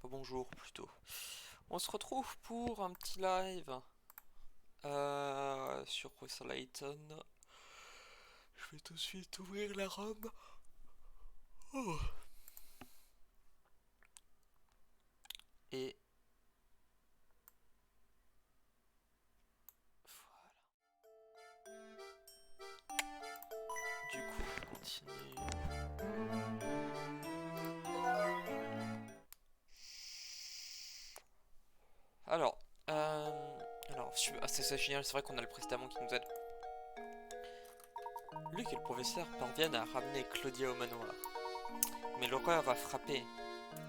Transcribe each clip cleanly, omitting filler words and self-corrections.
Pas bonjour plutôt. On se retrouve pour un petit live sur Professor Layton. Je vais tout de suite ouvrir la ROM. Oh. Et du coup, je continue. Alors, c'est génial, c'est vrai qu'on a le précédemment qui nous aide. Luc et le professeur parviennent à ramener Claudia au manoir. Mais l'horreur a frappé.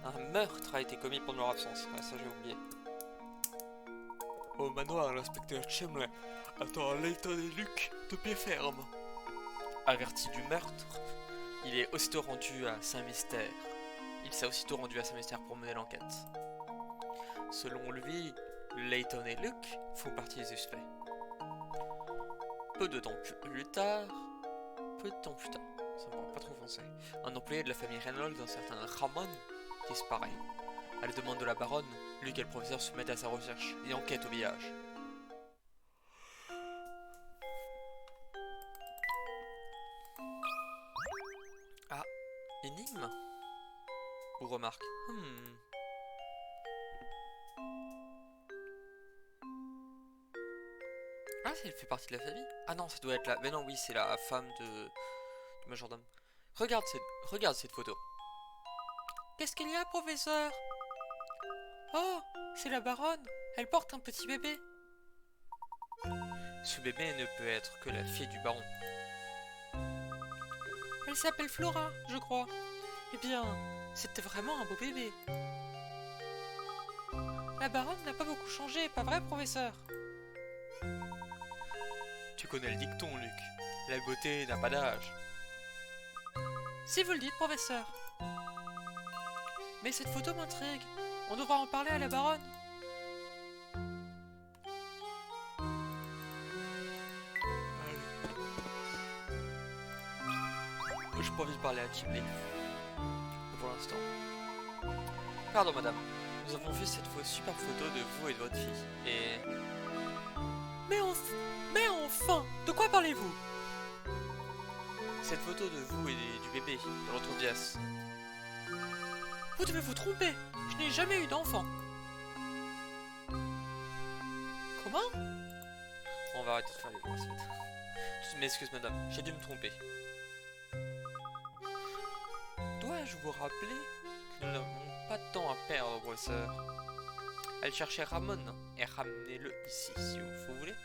Un meurtre a été commis pendant leur absence. Ah, ça j'ai oublié. Au manoir, l'inspecteur Chemley attend Layton et Luc de pied ferme. Averti du meurtre, il est aussitôt rendu à Saint-Mystère. Il s'est aussitôt rendu à Saint-Mystère pour mener l'enquête. Selon lui, Layton et Luke font partie des suspects. Peu de temps plus tard, ça me paraît pas trop français, un employé de la famille Reynolds, un certain Ramon, disparaît. À la demande de la baronne, Luke et le professeur se mettent à sa recherche et enquêtent au village. Ah, énigme? Ou remarque? Ah, elle fait partie de la famille? Ah non, ça doit être la... Mais non, oui, c'est la femme du majordome. Regarde cette photo. Qu'est-ce qu'il y a, professeur? Oh, c'est la baronne. Elle porte un petit bébé. Ce bébé ne peut être que la fille du baron. Elle s'appelle Flora, je crois. Eh bien, c'était vraiment un beau bébé. La baronne n'a pas beaucoup changé, pas vrai, professeur? Tu connais le dicton, Luc. La beauté n'a pas d'âge. Si vous le dites, professeur. Mais cette photo m'intrigue. On devra en parler à la baronne. J'ai pas envie de parler à Chimley. Pour l'instant. Pardon, madame. Nous avons vu cette superbe photo de vous et de votre fille. Et... Mais enfin, de quoi parlez-vous? Cette photo de vous et du bébé dans l'autre pièce. Vous devez vous tromper. Je n'ai jamais eu d'enfant. Comment? On va arrêter de faire les voix ensuite. Tu m'excuses, madame, j'ai dû me tromper. Dois-je vous rappeler que nous n'avons pas de temps à perdre, professeur? Allez chercher Ramon et ramenez-le ici, si vous voulez.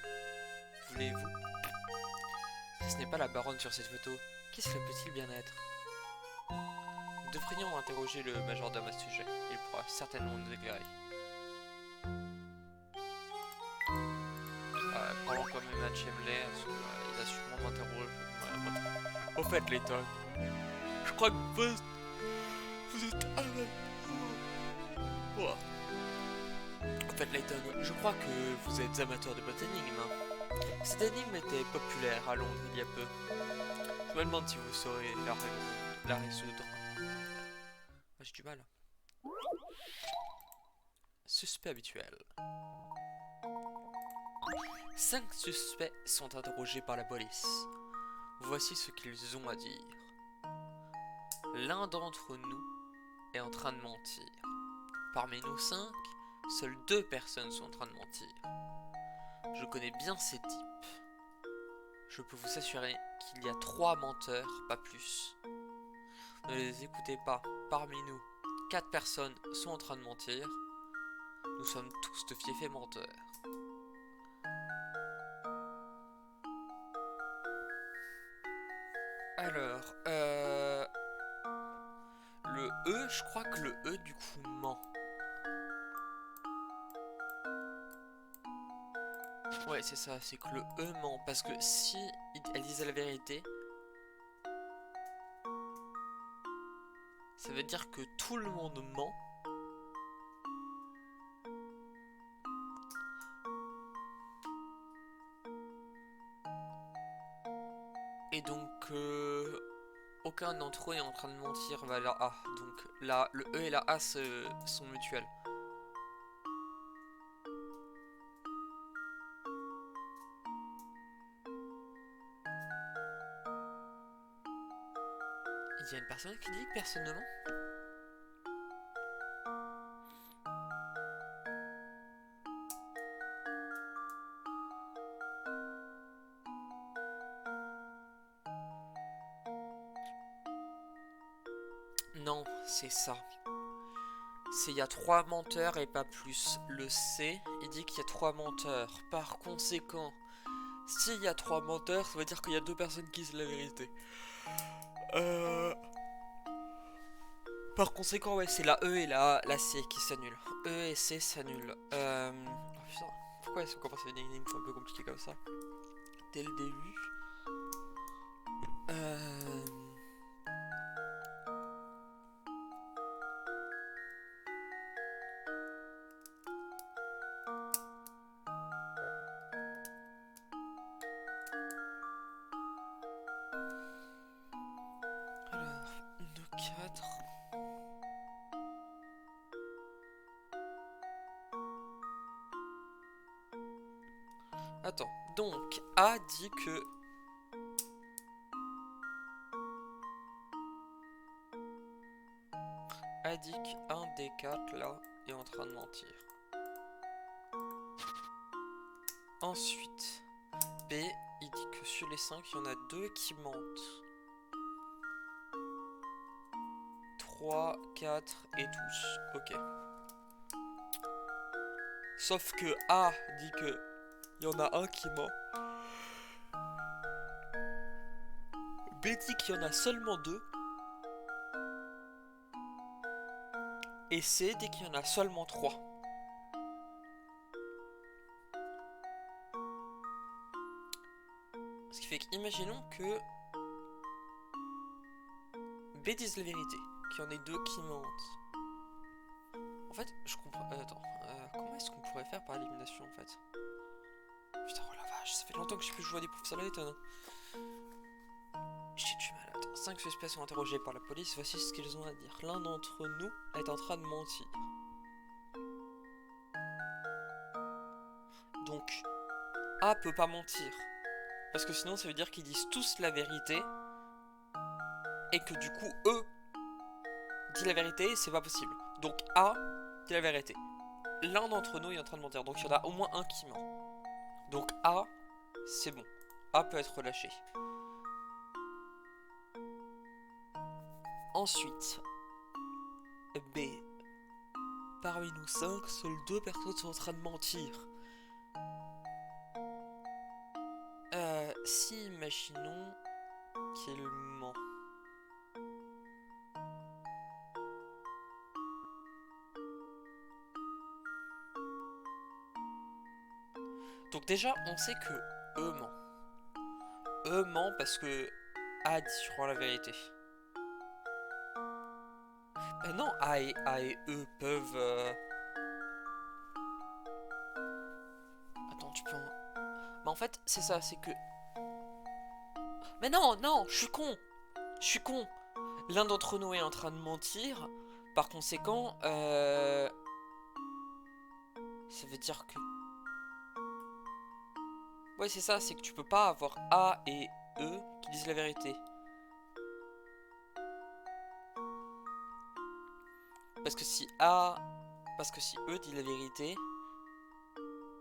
Voulez-vous? Ce n'est pas la baronne sur cette photo. Qui se peut-il bien être? Nous devrions interroger le majordome à ce sujet. Il pourra certainement nous éclairer. Parlons quand même à Chemley, parce qu'il va sûrement m'interroger. Au fait, Layton, je crois que vous êtes avec moi. En fait, Layton, je crois que vous êtes amateur de votre énigme. Cette énigme était populaire à Londres il y a peu. Je me demande si vous saurez la résoudre. J'ai du mal. Suspect habituel. 5 suspects sont interrogés par la police. Voici ce qu'ils ont à dire. L'un d'entre nous est en train de mentir. Parmi nous 5, seules 2 personnes sont en train de mentir. Je connais bien ces types. Je peux vous assurer qu'il y a 3 menteurs, pas plus. Ne les écoutez pas. Parmi nous, 4 personnes sont en train de mentir. Nous sommes tous de fiefs menteurs. Alors, le E, je crois que le E du coup ment. Ouais, c'est ça, c'est que le E ment. Parce que si elle disait la vérité, ça veut dire que tout le monde ment. Et donc, aucun d'entre eux est en train de mentir vers la A. Donc là, le E et la A sont mutuels. Il y a une personne qui dit que personne ne ment. Non, c'est ça. C'est il y a 3 menteurs et pas plus. Le C, il dit qu'il y a 3 menteurs. Par conséquent, s'il y a 3 menteurs, ça veut dire qu'il y a 2 personnes qui disent la vérité. Par conséquent, ouais, c'est la E et la C qui s'annulent. E et C s'annulent. Oh putain, pourquoi est-ce qu'on commence à devenir une énigme un peu compliquée comme ça dès le début? Alors, 2, 4. Attends, donc A dit que... A dit qu'un des 4 là est en train de mentir. Ensuite, B, il dit que sur les 5, il y en a 2 qui mentent. 3, 4 et tous. Ok. Sauf que A dit que il y en a un qui ment. B dit qu'il y en a seulement 2. Et C dit qu'il y en a seulement 3. Ce qui fait qu'imaginons que B dise la vérité, qu'il y en ait 2 qui mentent. En fait, je comprends... attends, comment est-ce qu'on pourrait faire par élimination en fait? Putain, oh la vache, ça fait longtemps que je peux jouer à des profs, ça l'étonne. J'ai du mal. Attends, 5 suspects sont interrogés par la police, voici ce qu'ils ont à dire. L'un d'entre nous est en train de mentir. Donc, A peut pas mentir. Parce que sinon, ça veut dire qu'ils disent tous la vérité. Et que du coup, eux dit la vérité et c'est pas possible. Donc, A dit la vérité. L'un d'entre nous est en train de mentir. Donc, il y en a au moins un qui ment. Donc, A, c'est bon. A peut être relâché. Ensuite, B. Parmi nous 5, seules 2 personnes sont en train de mentir. Si imaginons qu'il ment. Donc déjà, on sait que E ment. E ment parce que A dit sûrement la vérité. Non, A et E peuvent... Attends, tu peux... Mais en fait, c'est ça, c'est que... Mais non, non, je suis con. Je suis con. L'un d'entre nous est en train de mentir. Par conséquent, ça veut dire que... Ouais, c'est ça, c'est que tu peux pas avoir A et E qui disent la vérité. Parce que si E dit la vérité,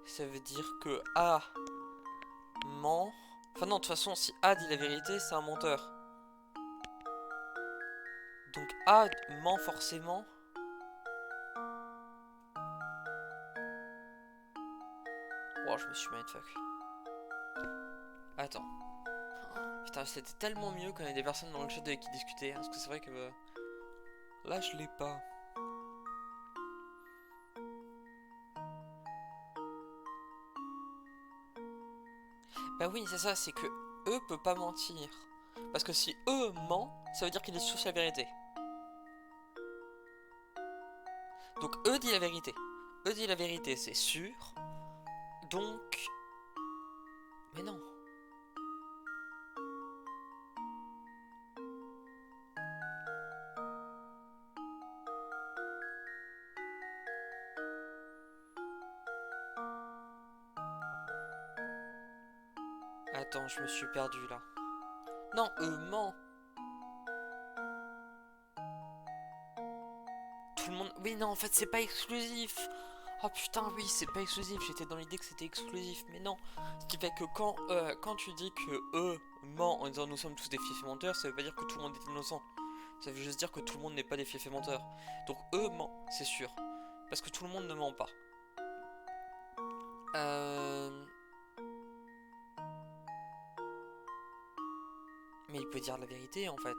ça veut dire que A ment. Enfin non, de toute façon, si A dit la vérité, c'est un menteur. Donc A ment forcément. Oh, je me suis mindfuck. Attends. Putain, c'était tellement mieux quand il y a des personnes dans le chat avec qui discuter. Parce que c'est vrai que... là, je l'ai pas. Bah oui, c'est ça, c'est que E peut pas mentir. Parce que si E ment, ça veut dire qu'il est sur la vérité. Donc E dit la vérité. E dit la vérité, c'est sûr. Donc... Mais non. Attends, je me suis perdu là. Non, ment. Tout le monde... Oui, non, en fait, c'est pas exclusif. Oh putain, oui, c'est pas exclusif. J'étais dans l'idée que c'était exclusif, mais non. Ce qui fait que quand tu dis que eux ment en disant nous sommes tous des fiefs menteurs, ça veut pas dire que tout le monde est innocent. Ça veut juste dire que tout le monde n'est pas des fiefs menteurs. Donc eux ment, c'est sûr. Parce que tout le monde ne ment pas. Mais il peut dire la vérité en fait.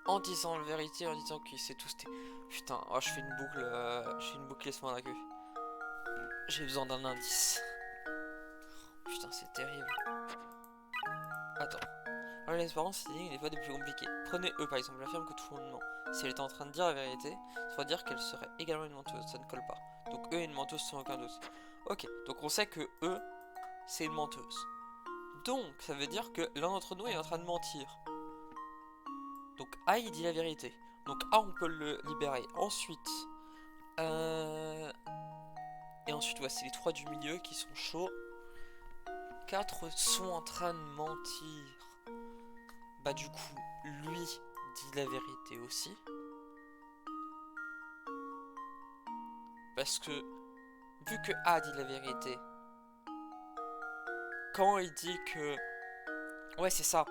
En disant la vérité, en disant que c'est tous des... Putain, oh, je fais une boucle laisse-moi la queue. J'ai besoin d'un indice. Putain, c'est terrible. Attends. Alors l'espérance, c'est n'est pas des plus compliquées. Prenez eux par exemple, affirme que tout le monde ment. Si elle était en train de dire la vérité, ça veut dire qu'elle serait également une menteuse, ça ne colle pas. Donc eux est une menteuse sans aucun doute. Ok, donc on sait que eux, c'est une menteuse. Donc ça veut dire que l'un d'entre nous est en train de mentir. Donc A il dit la vérité. Donc A on peut le libérer. Ensuite... Et ensuite ouais, c'est les trois du milieu qui sont chauds. 4 sont en train de mentir. Bah du coup, lui dit la vérité aussi. Parce que, vu que A dit la vérité, quand il dit que... Ouais, c'est ça.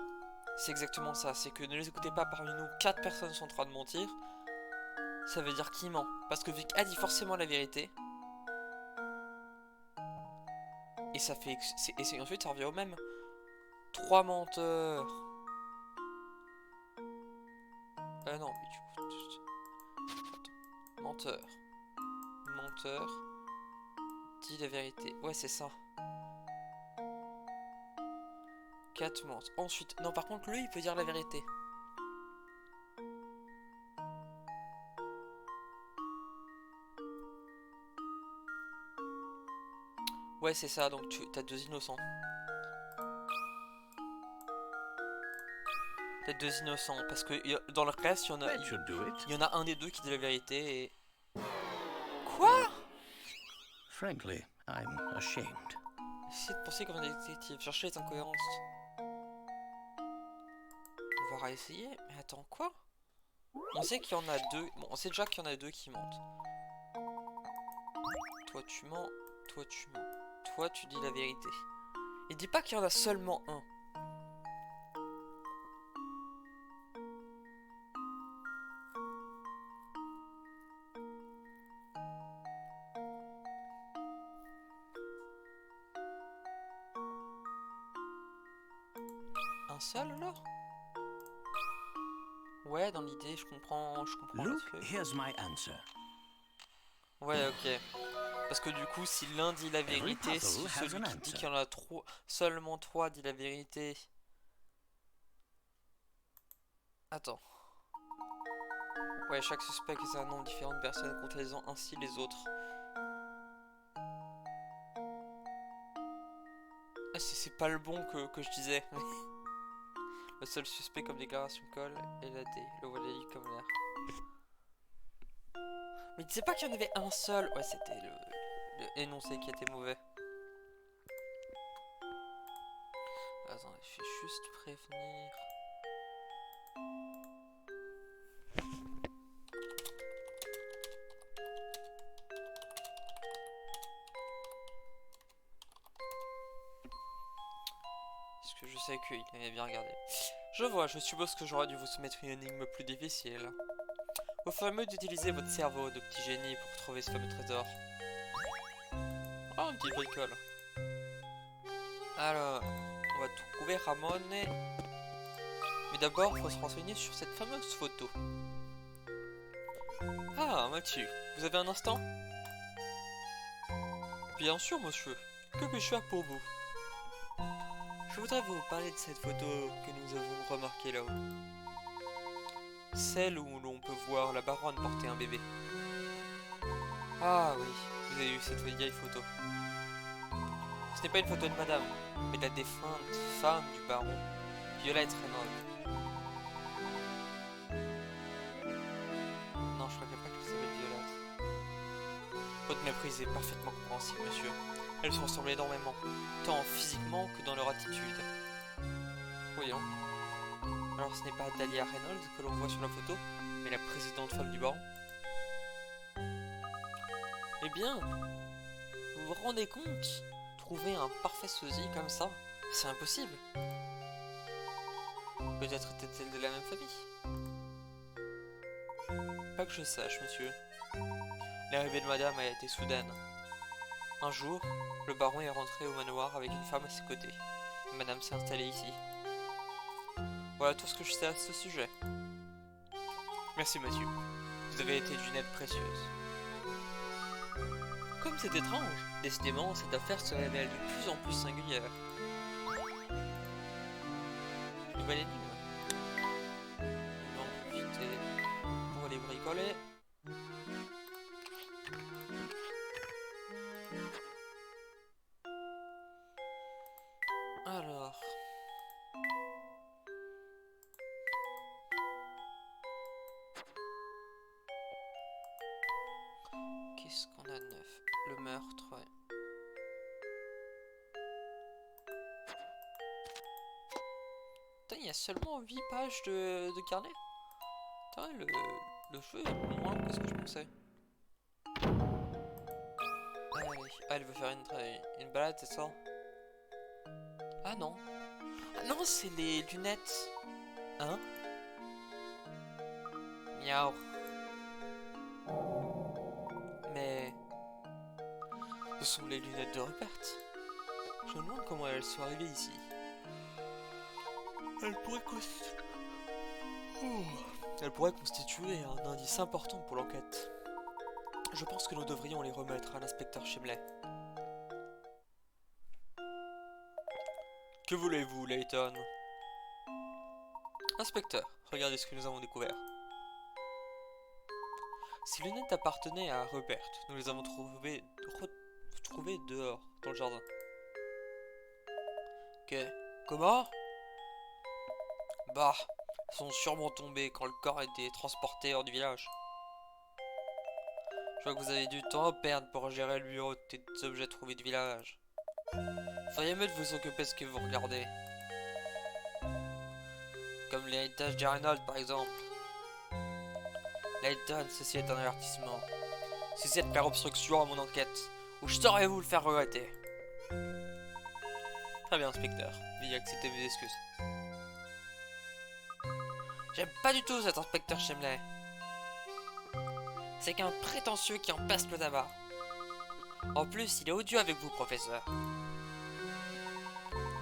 C'est exactement ça. C'est que ne les écoutez pas parmi nous, 4 personnes sont en train de mentir. Ça veut dire qu'il ment. Parce que vu qu'A dit forcément la vérité, et ça fait... Et ensuite, ça revient au même. 3 menteurs. Non, mais du coup... Attends. Menteur. Menteur. Dit la vérité. Ouais, c'est ça. 4 mentent. Ensuite... Non, par contre, lui, il peut dire la vérité. Ouais, c'est ça. Donc, t'as 2 innocents. T'as 2 innocents. Parce que dans le reste, il y en a un des deux qui dit la vérité et... Quoi? Frankly, I'm ashamed. Essayez de penser comme un détective, cherchez les incohérences. On va réessayer, mais attends, quoi? On sait qu'il y en a deux, bon, on sait déjà qu'il y en a deux qui mentent. Toi tu mens, toi tu mens, toi tu dis la vérité. Il dit pas qu'il y en a seulement un. Un seul alors? Ouais, dans l'idée, je comprends le Look, truc. here's my answer. Ouais, ok. Parce que du coup, si l'un dit la vérité, si celui qui dit qu'il y en a seulement 3 dit la vérité... Attends. Ouais, chaque suspect est un nombre différent de personnes contradisant ainsi les autres. Ah, c'est pas le bon que je disais. Le seul suspect comme déclaration colle est la D. Le voilà comme l'air. Mais tu sais pas qu'il y en avait un seul. Ouais, c'était le énoncé qui était mauvais. Attends, je vais juste prévenir. Parce que je sais qu'il avait bien regardé. Je vois, je suppose que j'aurais dû vous soumettre une énigme plus difficile. Au fur et à mesure d'utiliser votre cerveau de petit génie pour trouver ce fameux trésor. Oh, un petit bricole. Alors, on va trouver Ramon. Mais d'abord, il faut se renseigner sur cette fameuse photo. Ah, Mathieu, vous avez un instant? Bien sûr, monsieur. Que puis-je faire pour vous? Je voudrais vous parler de cette photo que nous avons remarquée là-haut. Celle où l'on peut voir la baronne porter un bébé. Ah oui, vous avez vu cette vieille photo. Ce n'est pas une photo de madame, mais de la défunte femme du baron, Violette Reynolds. Non, je crois pas qu'elle s'appelle Violette. Votre méprise est parfaitement compréhensible, monsieur. Elles se ressemblent énormément, tant physiquement que dans leur attitude. voyons. Alors ce n'est pas Dahlia Reynolds que l'on voit sur la photo, mais la précédente femme du baron. Eh bien, vous vous rendez compte? Trouver un parfait sosie comme ça, c'est impossible. Peut-être était-elle de la même famille? Pas que je sache, monsieur. L'arrivée de madame a été soudaine. Un jour, le baron est rentré au manoir avec une femme à ses côtés. Madame s'est installée ici. Voilà tout ce que je sais à ce sujet. Merci, monsieur. Vous avez été d'une aide précieuse. Comme c'est étrange, décidément, cette affaire se révèle de plus en plus singulière. Nouvelle énigme. On va en profiter pour les bricoler. Alors... qu'est-ce qu'on a de neuf? Le meurtre, ouais. Putain, il y a seulement 8 pages de carnet. Putain, le jeu est moins long que ce que je pensais. Allez, elle veut faire une balade, c'est ça? Ah non. Ah non, c'est les lunettes. Hein? Miaou. Mais... ce sont les lunettes de Rupert. Je me demande comment elles sont arrivées ici. Elles pourraient constituer un indice important pour l'enquête. Je pense que nous devrions les remettre à l'inspecteur Chimley. Que voulez-vous, Layton? Inspecteur, regardez ce que nous avons découvert. Ces lunettes appartenaient à Rupert. Nous les avons trouvées dehors, dans le jardin. Comment? Bah, elles sont sûrement tombées quand le corps a été transporté hors du village. Je vois que vous avez du temps à perdre pour gérer le bureau des objets trouvés du village. Feriez mieux de vous occuper de ce que vous regardez. Comme l'héritage de Reynolds par exemple. Layton, ceci est un avertissement. Cessez de faire obstruction à mon enquête, ou je saurai vous le faire regretter. Très bien, inspecteur. Veuillez accepter mes excuses. J'aime pas du tout cet inspecteur Chimley. C'est qu'un prétentieux qui en passe le tabac. En plus, il est odieux avec vous, professeur.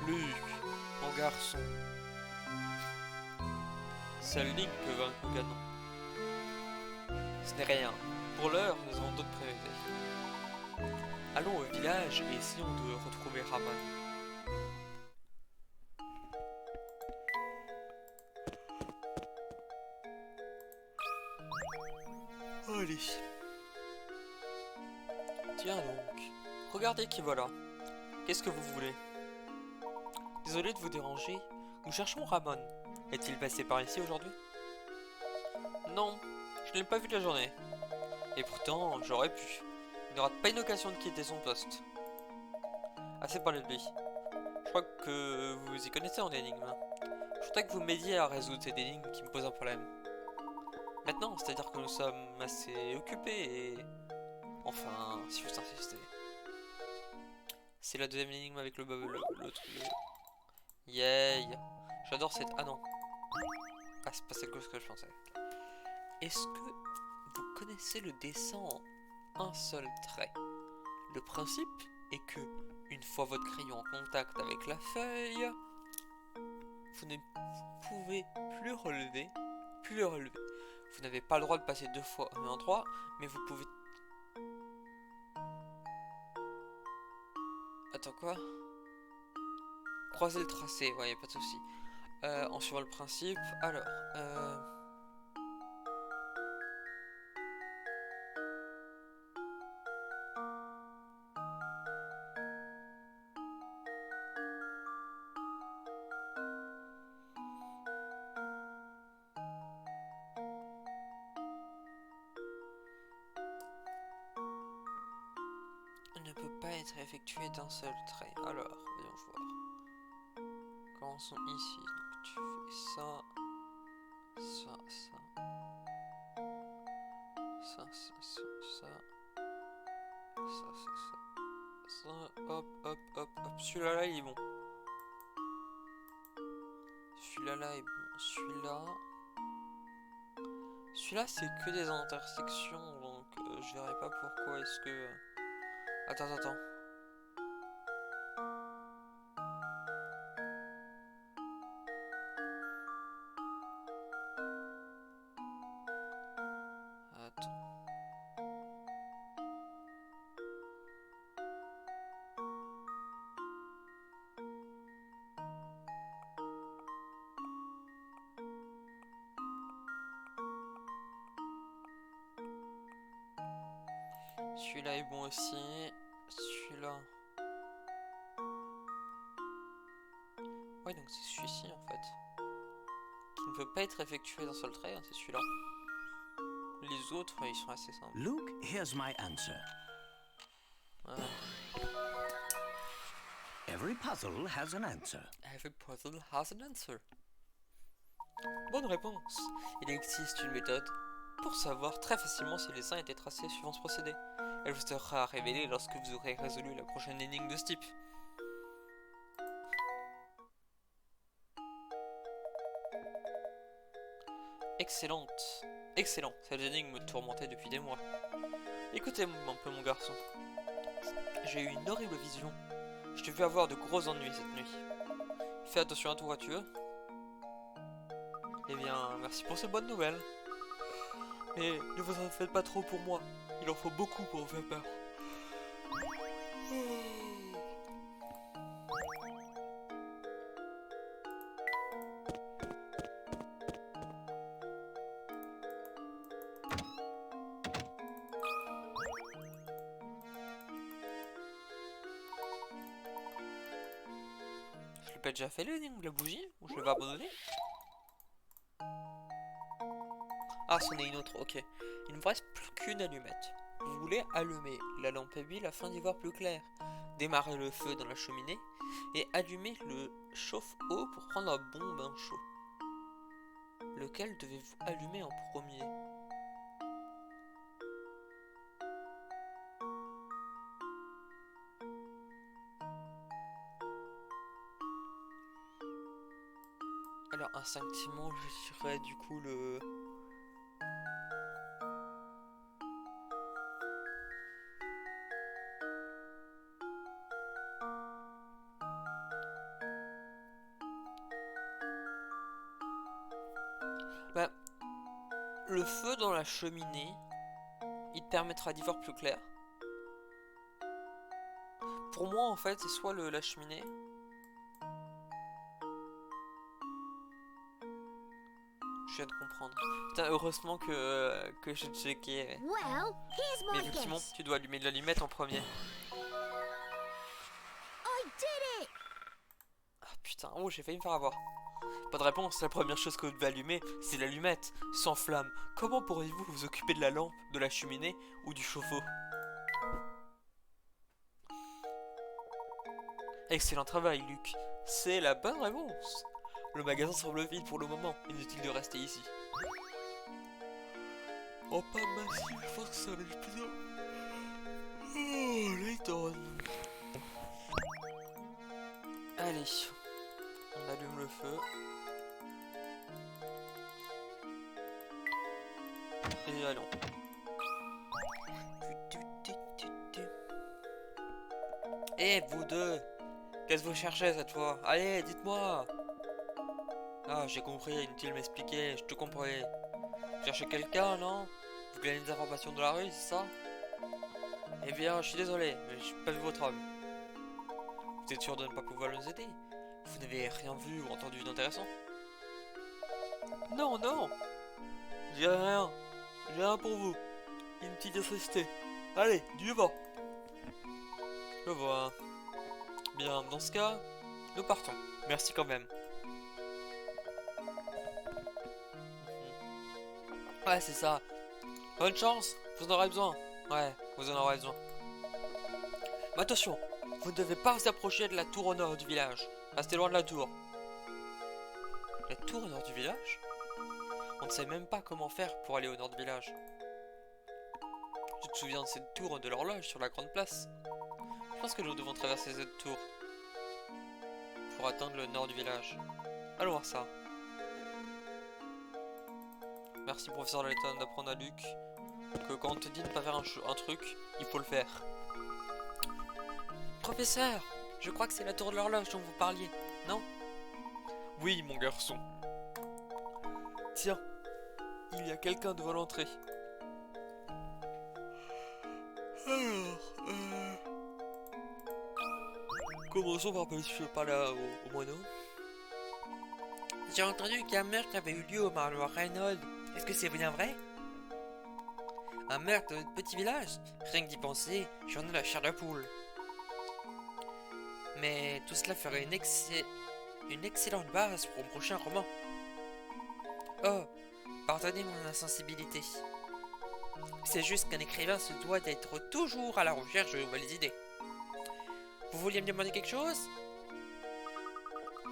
Luc, mon garçon. Seul Link peut vaincre le canon. Ce n'est rien. Pour l'heure, nous avons d'autres priorités. Allons au village et essayons de retrouver Ramon. Allez. Tiens donc. Regardez qui voilà. Qu'est-ce que vous voulez? Désolé de vous déranger. Nous cherchons Ramon. Est-il passé par ici aujourd'hui? Non, je ne l'ai pas vu de la journée. Et pourtant, j'aurais pu. Il n'aura pas une occasion de quitter son poste. Assez parlé de lui. Je crois que vous y connaissez en énigme. Je voudrais que vous m'aidiez à résoudre cette énigme qui me pose un problème. Maintenant, c'est-à-dire que nous sommes assez occupés et... enfin, si vous insistez. C'est la deuxième énigme avec l'autre. Yay. J'adore cette... ah non. Ah, c'est pas celle que je pensais. Est-ce que vous connaissez le dessin en un seul trait? Le principe est que, une fois votre crayon en contact avec la feuille, vous ne pouvez plus le relever. Vous n'avez pas le droit de passer deux fois au même endroit, mais vous pouvez... Attends, quoi? Croiser le tracé, ouais, y a pas de souci. En suivant le principe, alors... ne peut pas être effectué d'un seul trait. Alors, voyons voir. Commençons ici. Donc, tu fais ça. Ça, ça. Ça, ça, ça, ça. Ça, ça, ça. Ça, hop, hop, hop, hop. Celui-là, là, il est bon. Celui-là, là, est bon. Celui-là... Celui-là, c'est que des intersections, donc je verrai pas pourquoi est-ce que... Attends, attends. Attends. Celui-là est bon aussi. Celui-là... Ouais, donc c'est celui-ci en fait. Qui ne peut pas être effectué d'un seul trait, hein, c'est celui-là. Les autres, ils sont assez simples. Luke, here's my answer. Voilà. Every puzzle has an answer. Every puzzle has an answer. Bonne réponse. Il existe une méthode pour savoir très facilement si les uns étaient tracés suivant ce procédé. Elle vous sera révélée lorsque vous aurez résolu la prochaine énigme de ce type. Excellente. Excellent. Cette énigme me tourmentait depuis des mois. Écoutez-moi un peu, mon garçon. J'ai eu une horrible vision. Je t'ai vu avoir de gros ennuis cette nuit. Fais attention à toi, tu veux? Eh bien, merci pour ces bonnes nouvelles. Mais ne vous en faites pas trop pour moi. Il en faut beaucoup pour vous faire peur. Je l'ai pas déjà fait l'énigme de la bougie? Ou je vais abandonner? Ah, c'en est une autre, ok. Il ne vous reste plus qu'une allumette. Vous voulez allumer la lampe à huile afin d'y voir plus clair. Démarrer le feu dans la cheminée et allumer le chauffe-eau pour prendre un bon bain chaud. Lequel devez-vous allumer en premier? Alors instinctivement je dirais du coup le... Bah, le feu dans la cheminée, il te permettra d'y voir plus clair. Pour moi en fait c'est soit la cheminée. Je viens de comprendre. Putain, heureusement que j'ai checké. Well, here's Mais my effectivement, guess. tu dois allumer de l'allumette en premier. I did it! Ah putain, oh j'ai failli me faire avoir. Pas de réponse, la première chose que vous devez allumer, c'est l'allumette, sans flamme. Comment pourriez-vous vous occuper de la lampe, de la cheminée ou du chauffe-eau? Excellent travail, Luc. C'est la bonne réponse. Le magasin semble vide pour le moment. Inutile de rester ici. Oh, pas massif, je pense que ça va être plus. Oh, Layton. Allez, on allume le feu. Et allons. Eh, vous deux, qu'est-ce que vous cherchez cette fois? Allez, dites-moi. Ah, j'ai compris, inutile de m'expliquer, je te comprenais. Vous cherchez quelqu'un, non? Vous gagnez des informations de la rue, c'est ça? Eh bien, je suis désolé, mais j'ai pas vu votre homme. Vous êtes sûr de ne pas pouvoir nous aider? Vous n'avez rien vu ou entendu d'intéressant? Non, non! J'ai rien. J'ai rien pour vous. Une petite assistée. Allez, du vent. Je vois. Bien, dans ce cas, nous partons. Merci quand même. Ouais, c'est ça. Bonne chance, vous en aurez besoin. Ouais, vous en aurez besoin. Mais attention, vous ne devez pas vous approcher de la tour au nord du village. Restez loin de la tour. La tour au nord du village? On ne sait même pas comment faire pour aller au nord du village. Tu te souviens de cette tour de l'horloge sur la grande place? Je pense que nous devons traverser cette tour pour atteindre le nord du village. Allons voir ça. Merci professeur Layton d'apprendre à Luc que quand on te dit de ne pas faire un truc, il faut le faire. Professeur, je crois que c'est la tour de l'horloge dont vous parliez, non? Oui, mon garçon. Tiens, il y a quelqu'un devant l'entrée. Alors, commençons par parler au moineau. J'ai entendu qu'un meurtre avait eu lieu au manoir Reynolds. Est-ce que c'est bien vrai? Un meurtre dans notre petit village? Rien que d'y penser, j'en ai la chair de poule. Mais tout cela ferait une excellente base pour mon prochain roman. Oh, pardonnez mon insensibilité. C'est juste qu'un écrivain se doit d'être toujours à la recherche de nouvelles idées. Vous vouliez me demander quelque chose?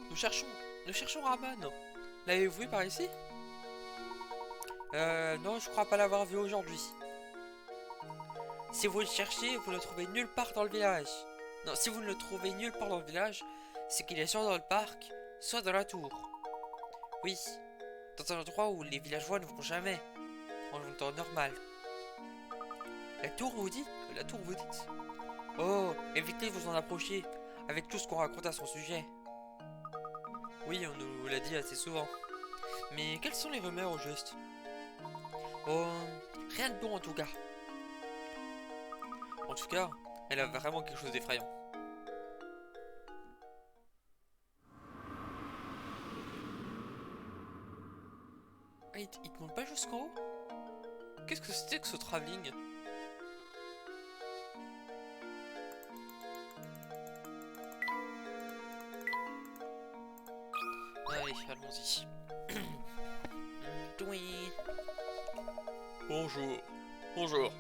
Nous cherchons Ramon. L'avez-vous vu par ici? Non, je crois pas l'avoir vu aujourd'hui. Si vous le cherchez, vous ne le trouvez nulle part dans le village. Non, si vous ne le trouvez nulle part dans le village, c'est qu'il est soit dans le parc, soit dans la tour. Oui, dans un endroit où les villageois ne vont jamais, en temps normal. La tour, vous dites? La tour, vous dites? Oh, évitez de vous en approcher, avec tout ce qu'on raconte à son sujet. Oui, on nous l'a dit assez souvent. Mais quelles sont les rumeurs au juste? Oh, rien de bon en tout cas. En tout cas, elle a vraiment quelque chose d'effrayant. Ah, il te monte pas jusqu'en haut? Qu'est-ce que c'était que ce travelling? Allez, allons-y. Bonjour. Bonjour.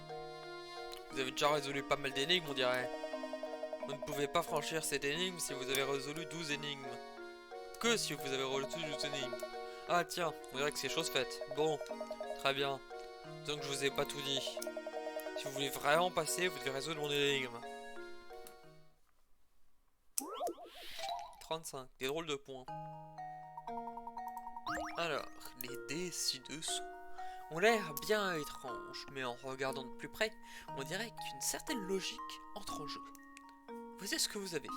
Vous avez déjà résolu pas mal d'énigmes, on dirait. Vous ne pouvez pas franchir cette énigme si vous avez résolu 12 énigmes. Que si vous avez résolu 12 énigmes? Ah tiens, on dirait que c'est chose faite. Bon, très bien. Donc je vous ai pas tout dit. Si vous voulez vraiment passer, vous devez résoudre mon énigme. 35, des drôles de points. Alors, les dés ci-dessous ont l'air bien étranges, mais en regardant de plus près, on dirait qu'une certaine logique entre en jeu. Voici ce que vous avez.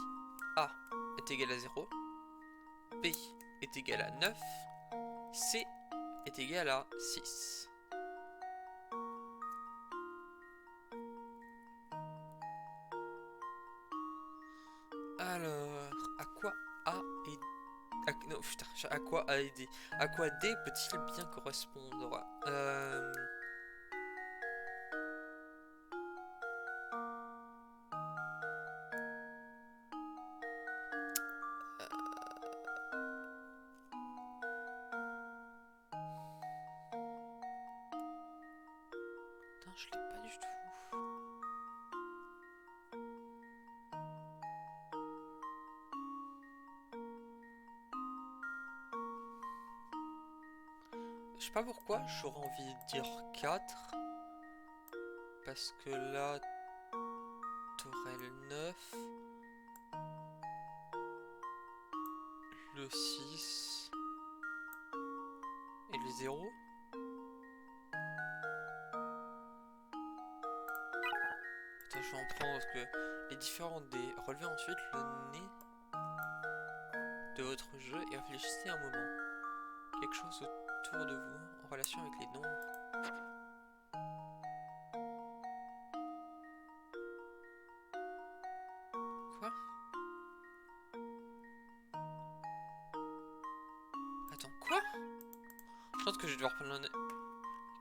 A est égal à 0, B est égal à 9, C est égal à 6. Alors, à quoi A et non, putain, à quoi A et D? À quoi D peut-il bien correspondre? Putain, je l'ai pas du tout. Je sais pas pourquoi, j'aurais envie de dire 4. Parce que là, t'aurais le 9. Le 6. Et le 0. Attends, je vais en prendre parce que les différents dés. Relevez ensuite le nez de votre jeu et réfléchissez un moment. Quelque chose autour de vous en relation avec les nombres. Quoi? Attends, quoi? Je pense que je vais devoir prendre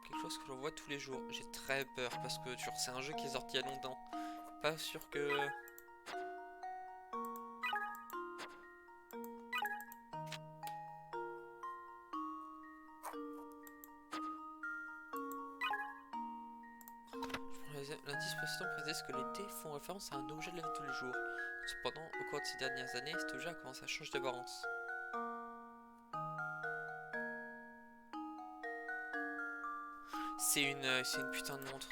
quelque chose que l'on voit tous les jours. J'ai très peur parce que c'est un jeu qui est sorti il y a longtemps. Pas sûr que... L'indice précédent précise que les dés font référence à un objet de la vie de tous les jours. Cependant, au cours de ces dernières années, cet objet a commencé à changer d'apparence. C'est une putain de montre.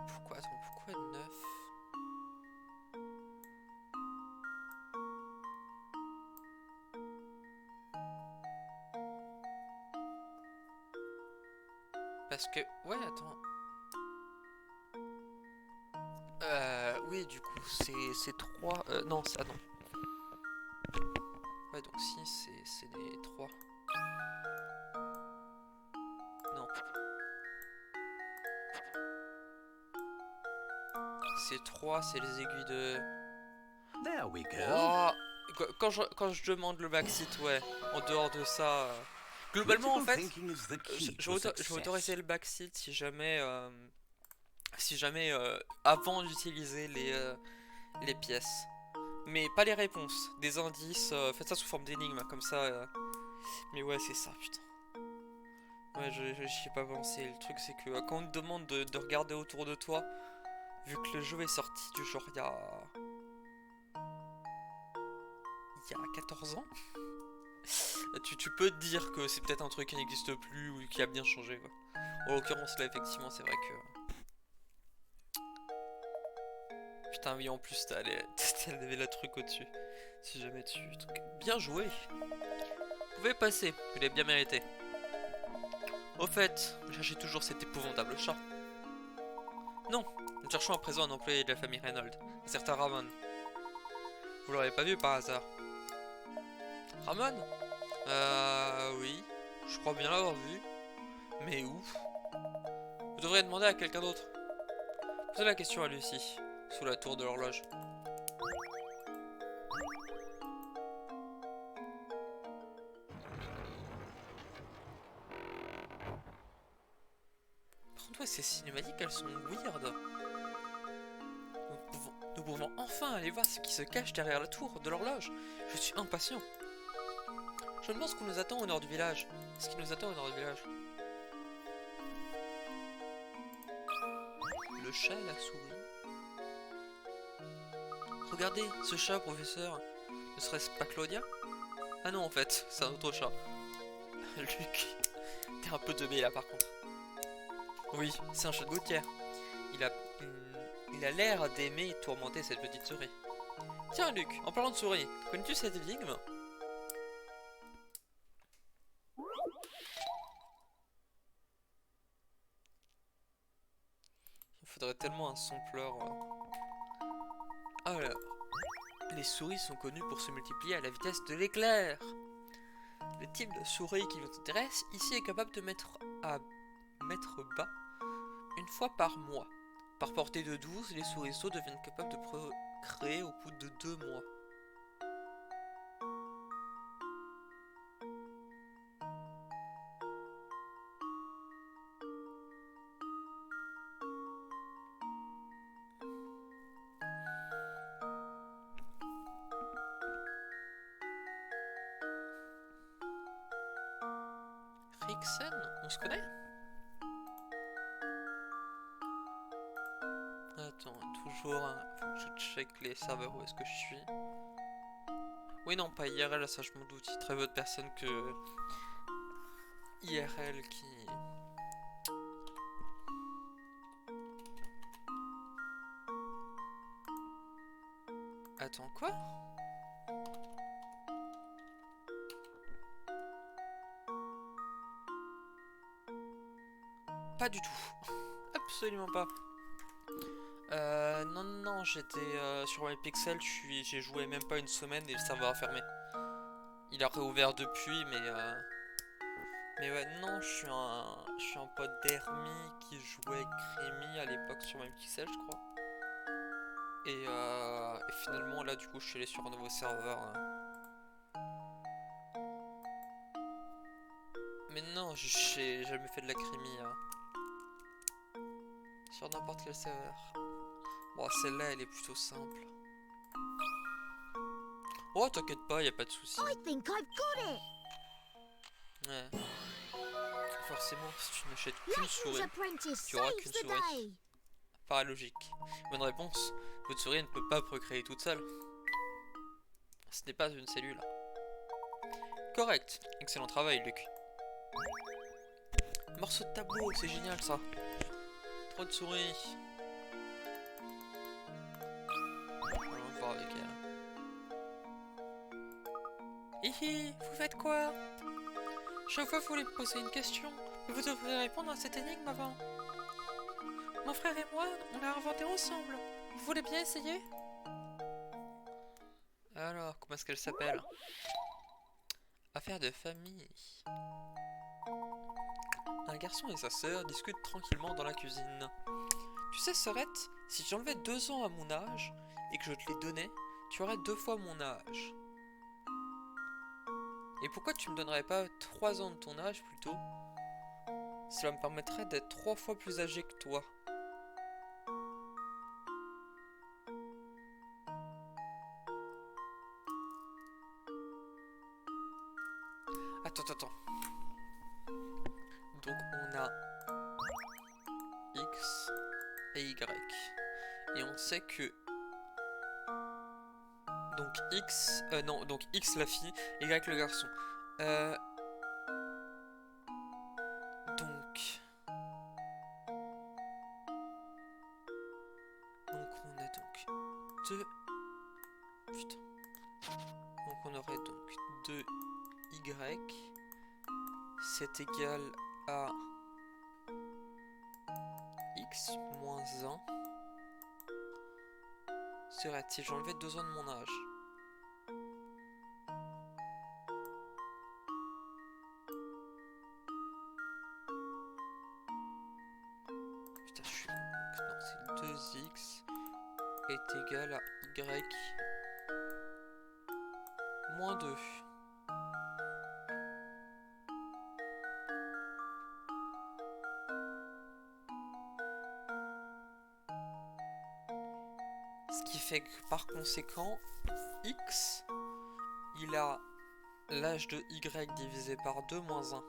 Pourquoi, attends, pourquoi 9? Parce que, ouais, attends. Oui, du coup, c'est 3. Non, ça, non. Ouais, donc si, c'est des 3. Non. C'est 3, c'est les aiguilles de... There we go. Oh, quand je demande le backseat, ouais. En dehors de ça... Globalement, en fait, Critical thinking is the key je to vais success. autoriser le backseat si jamais... avant d'utiliser les pièces. Mais pas les réponses, des indices, faites ça sous forme d'énigme, comme ça. Mais ouais, c'est ça, putain. Ouais, j'y ai pas pensé. Le truc, c'est que quand on te demande de regarder autour de toi, vu que le jeu est sorti du genre il y a 14 ans, tu peux te dire que c'est peut-être un truc qui n'existe plus ou qui a bien changé, quoi. En l'occurrence, là, effectivement, c'est vrai que... Putain, oui, en plus, t'as levé le truc au-dessus. Si jamais tu... Bien joué. Vous pouvez passer, vous l'avez bien mérité. Au fait, vous cherchez toujours cet épouvantable chat. Non, nous cherchons à présent un employé de la famille Reynolds, un certain Ramon. Vous l'aurez pas vu par hasard? Ramon? Oui. Je crois bien l'avoir vu. Mais où? Vous devriez demander à quelqu'un d'autre. Posez la question à Lucie, sous la tour de l'horloge. Par contre, ouais, ces cinématiques, elles sont weird. Nous pouvons enfin aller voir ce qui se cache derrière la tour de l'horloge. Je suis impatient. Je me demande ce qu'on nous attend au nord du village. Ce qui nous attend au nord du village. Le chat et la souris. Regardez, ce chat, professeur. Ne serait-ce pas Claudia? Ah non, en fait, c'est un autre chat. Luc, t'es un peu teubé là par contre. Oui, c'est un chat de gouttière. Il a l'air d'aimer tourmenter cette petite souris. Tiens Luc, en parlant de souris, connais-tu cette énigme? Il faudrait tellement un sampleur. Alors, les souris sont connues pour se multiplier à la vitesse de l'éclair. Le type de souris qui nous intéresse ici est capable de mettre bas une fois par mois. Par portée de 12, les souriceaux deviennent capables de procréer au bout de 2 mois. Rixen, on se connaît? Attends, toujours, hein, faut que je check les serveurs où est-ce que je suis. Oui, non, pas IRL, ça je m'en doute. Il y a très peu de personnes que IRL qui... Attends, quoi? Pas du tout. Absolument pas. Non, j'étais sur my pixel, j'ai joué même pas une semaine et le serveur a fermé. Il a réouvert depuis, mais ouais, non, je suis un pote d'Hermie qui jouait avec Rémi à l'époque sur my pixel, je crois. Et finalement, là, du coup, je suis allé sur un nouveau serveur. Mais non, j'ai jamais fait de la crémie. Sur n'importe quel serveur. Bon, celle-là, elle est plutôt simple. Oh, t'inquiète pas, y a pas de soucis. I think I've got it. Ouais. Forcément, si tu n'achètes qu'une Lessons souris, apprentice tu auras saves qu'une the souris. day. paraît logique. Bonne réponse. Votre souris ne peut pas procréer toute seule. Ce n'est pas une cellule. Correct. Excellent travail, Luc. Morceau de tableau, c'est génial ça. Trop de souris. On va voir avec elle. Hihi, vous faites quoi? Chaque fois vous voulez me poser une question, mais vous devrez répondre à cette énigme avant. Mon frère et moi, on l'a inventé ensemble. Vous voulez bien essayer? Alors, comment est-ce qu'elle s'appelle? Affaire de famille. Un garçon et sa sœur discutent tranquillement dans la cuisine. Tu sais, Sorette, si j'enlevais 2 ans à mon âge et que je te les donnais, tu aurais 2 fois mon âge. Et pourquoi tu me donnerais pas 3 ans de ton âge plutôt? Cela me permettrait d'être 3 fois plus âgé que toi. Attends. Donc on a X et Y. Et on sait que... Donc X... non, donc X la fille, Y le garçon. Donc on a donc 2... Putain. Donc on aurait donc 2Y. C'est égal à X moins 1. Serait si j'enlevais 2 ans de mon âge. Putain, je suis con. Non, c'est 2x est égal à y moins 2. Ce qui fait que par conséquent, x, il a l'âge de y divisé par 2 moins 1.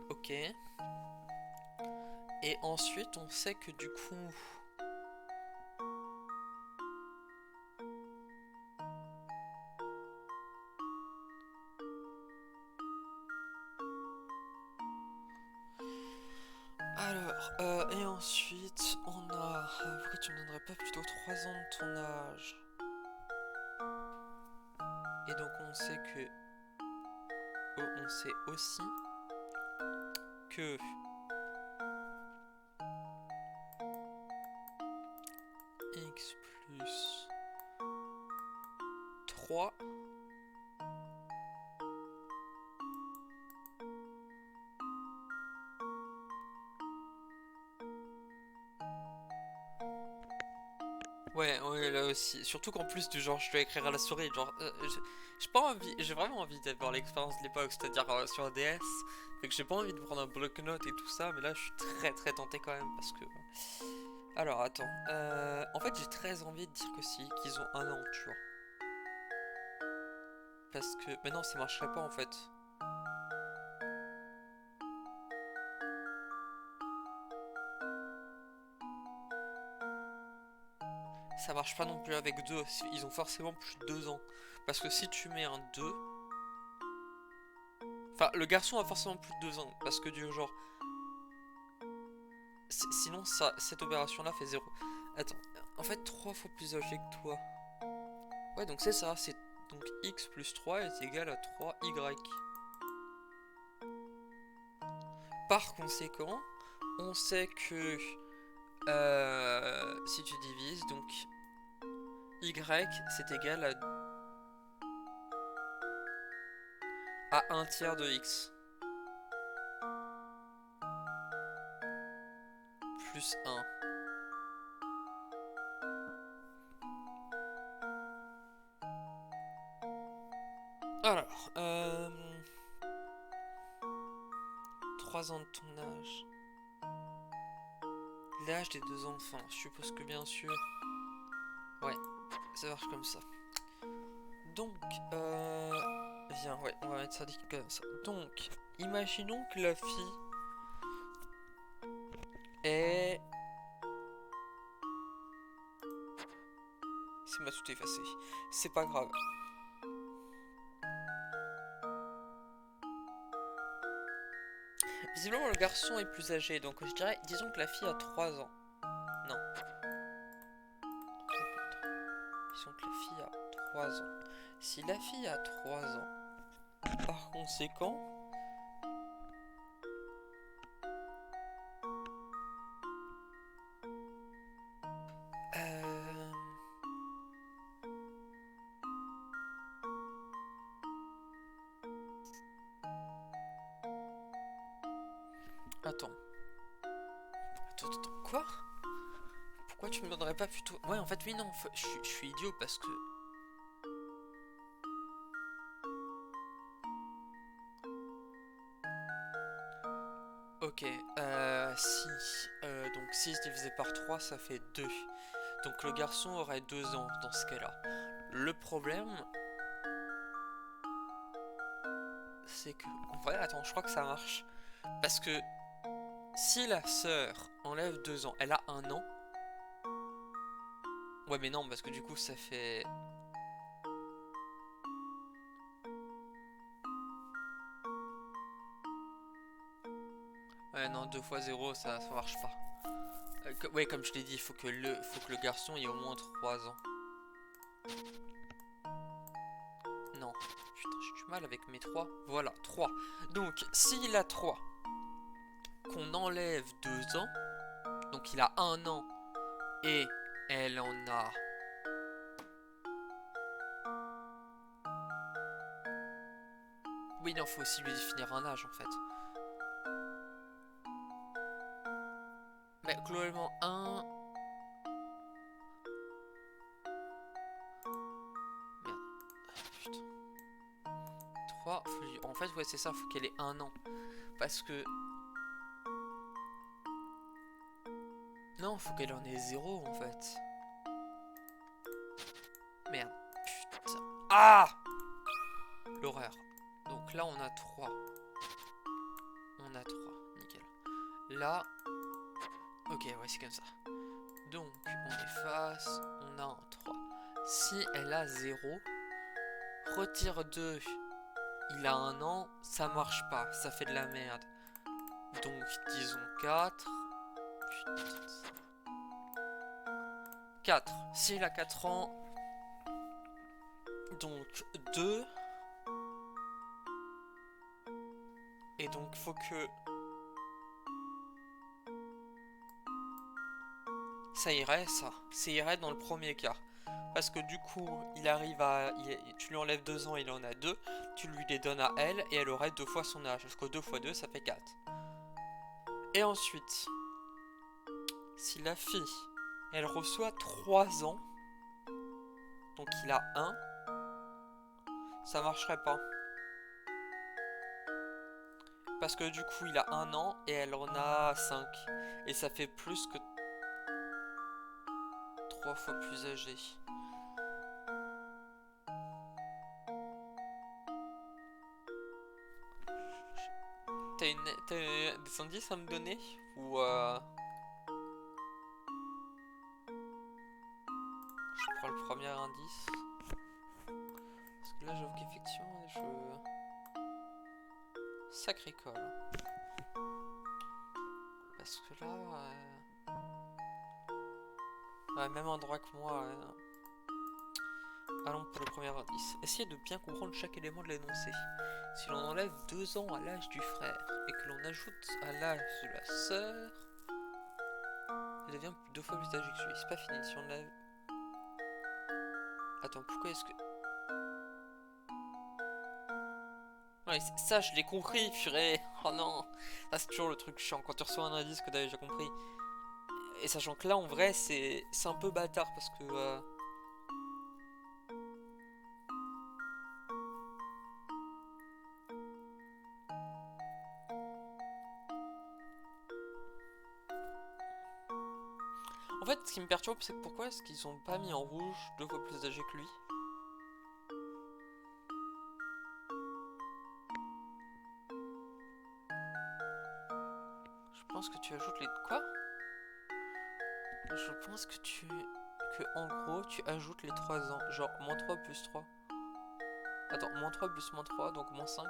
Ok. Et ensuite, on sait que du coup... Alors, et ensuite, on a... pourquoi tu me donnerais pas plutôt 3 ans de ton âge? Et donc on sait que... on sait aussi que... X plus 3... Ouais, là aussi. Surtout qu'en plus du genre, je dois écrire à la souris. Genre, j'ai pas envie, j'ai vraiment envie d'avoir l'expérience de l'époque, c'est-à-dire sur un DS. Fait que j'ai pas envie de prendre un bloc-notes et tout ça, mais là, je suis très tenté quand même parce que. Alors, attends. En fait, j'ai très envie de dire que si, qu'ils ont 1 an, tu vois. Parce que. Mais non, ça marcherait pas en fait. Ça marche pas non plus avec 2, ils ont forcément plus de 2 ans. Parce que si tu mets un 2... Enfin, le garçon a forcément plus de 2 ans. Parce que du genre... Sinon, ça, cette opération-là fait 0. Attends, en fait, 3 fois plus âgé que toi. Ouais, donc c'est ça. C'est donc x plus 3 est égal à 3y. Par conséquent, on sait que... si tu divises, donc y c'est égal à 1 tiers de x plus 1. Alors, 3 ans de ton âge. L'âge des 2 enfants. Je suppose que bien sûr... Ouais, ça marche comme ça. Donc, viens, ouais, on va mettre ça comme ça. Donc, imaginons que la fille est... Ça m'a tout effacé. C'est pas grave. Visiblement, le garçon est plus âgé, donc je dirais, disons que la fille a 3 ans. Non. Disons que la fille a 3 ans. Si la fille a 3 ans, par conséquent... Attends. Attends, quoi? Pourquoi tu me donnerais pas plutôt... Ouais, en fait, oui, non, je suis idiot parce que... Ok, donc 6 divisé par 3, ça fait 2. Donc le garçon aurait 2 ans dans ce cas-là. Le problème... c'est que... En vrai, attends, je crois que ça marche. Parce que... si la sœur enlève 2 ans, elle a 1 an. Ouais, mais non, parce que du coup, ça fait... Ouais, non, 2 fois 0, ça marche pas. Ouais, comme je t'ai dit, faut que le garçon ait au moins 3 ans. Non. Putain, j'ai du mal avec mes 3. Voilà, 3. Donc, s'il a 3, qu'on enlève 2 ans, donc il a 1 an, et elle en a... Oui, non, faut aussi lui définir un âge, en fait. Mais globalement, 1... Merde. Putain. 3, en fait, ouais, c'est ça, faut qu'elle ait 1 an. Parce que... non, faut qu'elle en ait 0, en fait. Merde. Putain. Ah! L'horreur. Donc là, on a 3. On a 3. Nickel. Là... ok, ouais, c'est comme ça. Donc, on efface. On a un 3. Si elle a 0, retire 2. Il a 1 an, ça marche pas. Ça fait de la merde. Donc, disons 4. Putain. 4. S'il a 4 ans... donc 2. Et donc faut que... ça irait, ça. Ça irait dans le premier cas. Parce que du coup, il arrive à... tu lui enlèves 2 ans, il en a 2. Tu lui les donnes à elle et elle aurait 2 fois son âge. Parce que 2 fois 2, ça fait 4. Et ensuite, si la fille, elle reçoit 3 ans, donc il a 1, ça marcherait pas. Parce que du coup, il a 1 an et elle en a 5. Et ça fait plus que 3 fois plus âgé. T'as des indices à me donner? Ou je prends le premier indice. Parce que là, j'avoue qu'effectivement, sacré colle. Parce que là... ouais, même endroit que moi. Allons pour le premier indice. Essayez de bien comprendre chaque élément de l'énoncé. Si l'on enlève 2 ans à l'âge du frère et que l'on ajoute à l'âge de la sœur, elle devient 2 fois plus âgée que lui. C'est pas fini. Si on enlève... attends, pourquoi est-ce que... ouais, ça je l'ai compris, purée. Oh non. Ça c'est toujours le truc chiant quand tu reçois un indice que t'avais déjà compris. Et sachant que là en vrai c'est un peu bâtard parce que... en fait, ce qui me perturbe, c'est pourquoi est-ce qu'ils ont pas mis en rouge 2 fois plus âgé que lui? tu ajoutes les... Quoi? Je pense que en gros, tu ajoutes les 3 ans. Genre, moins 3 plus 3. Attends, moins 3 plus moins 3, donc moins 5.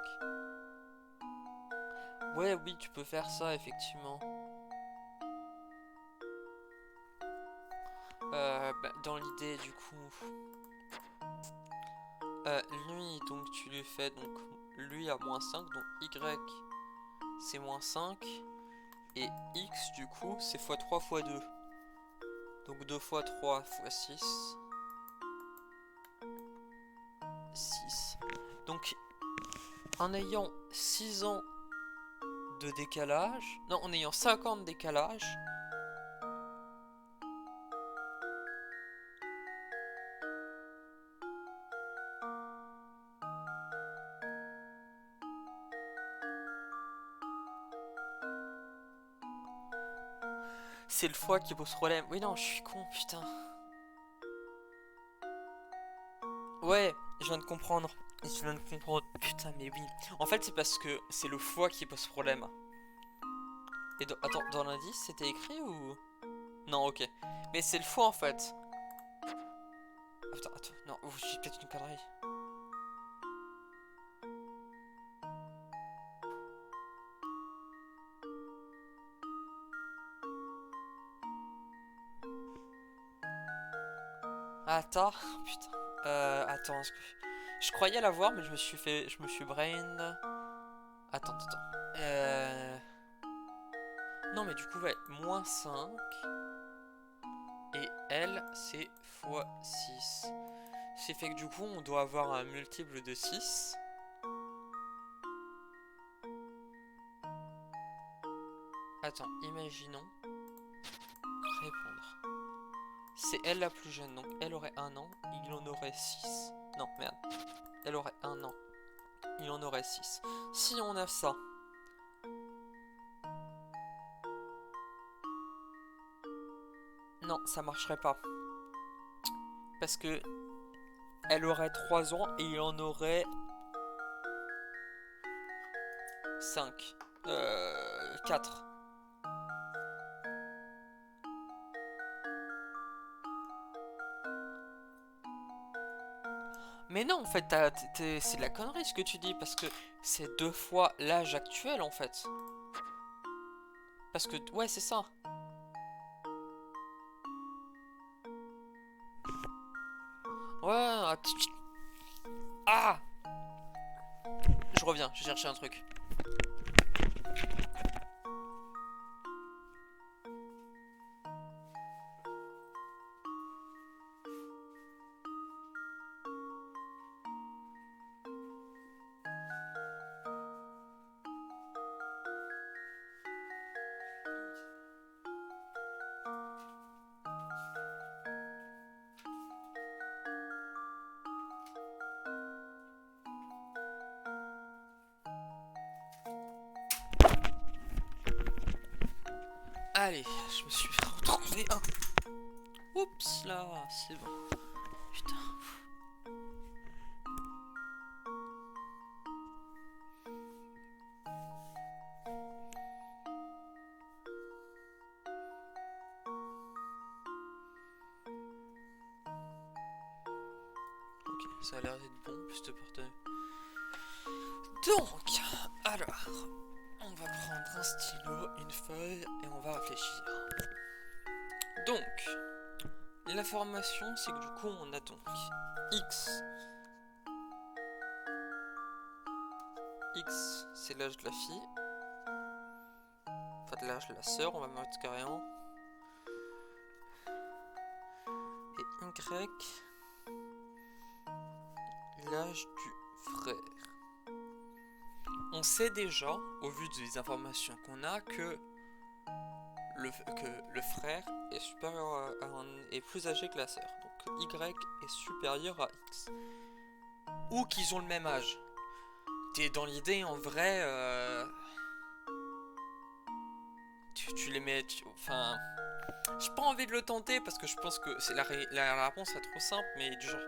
Ouais, oui, tu peux faire ça, effectivement. Dans l'idée, du coup... lui, donc, tu lui fais... Donc, lui a moins 5, donc Y, c'est moins 5. Et X, du coup, c'est x3 x 2. Donc 2 x 3 x 6. 6. Donc, en ayant 6 ans de décalage... Non, en ayant 5 ans de décalage... C'est le foie qui pose problème. Oui, non, je suis con, putain. Ouais, je viens de comprendre. Je viens de comprendre. Putain, mais oui. En fait, c'est parce que c'est le foie qui pose problème. Et attends, dans l'indice, c'était écrit ou... Non, ok. Mais c'est le foie, en fait. Oh, putain, attends. Non, j'ai peut-être une connerie. Attends, putain. Attends, je croyais l'avoir, mais je me suis brain. Attends. Non, mais du coup, ouais, moins 5. Et L, c'est fois 6. Ce qui fait que du coup, on doit avoir un multiple de 6. Attends, imaginons. Répondre. C'est elle la plus jeune, donc elle aurait 1 an, il en aurait 6. Non, merde. Elle aurait 1 an, il en aurait 6. Si on a ça... Non, ça marcherait pas. Parce que... Elle aurait 3 ans et il en aurait... 5. 4. Mais non, en fait, c'est de la connerie ce que tu dis, parce que c'est 2 fois l'âge actuel, en fait. Parce que, ouais, c'est ça. Ouais, ah! Je reviens, j'ai cherché un truc. Allez, je me suis retrouvé un. Oups là, c'est bon. Putain. Ok, ça a l'air d'être bon, plus de porter. Donc, alors, on va prendre un stylo, une feuille et on va réfléchir. Donc, l'information, c'est que du coup, on a donc X. X, c'est l'âge de la fille. Enfin, de l'âge de la sœur, on va mettre carrément. Et Y, l'âge du frère. On sait déjà, au vu des informations qu'on a, que le frère est supérieur est plus âgé que la sœur. Donc Y est supérieur à X. Ou qu'ils ont le même âge. T'es dans l'idée, en vrai, tu les mets... Enfin... J'ai pas envie de le tenter parce que je pense que c'est la réponse est trop simple, mais du genre...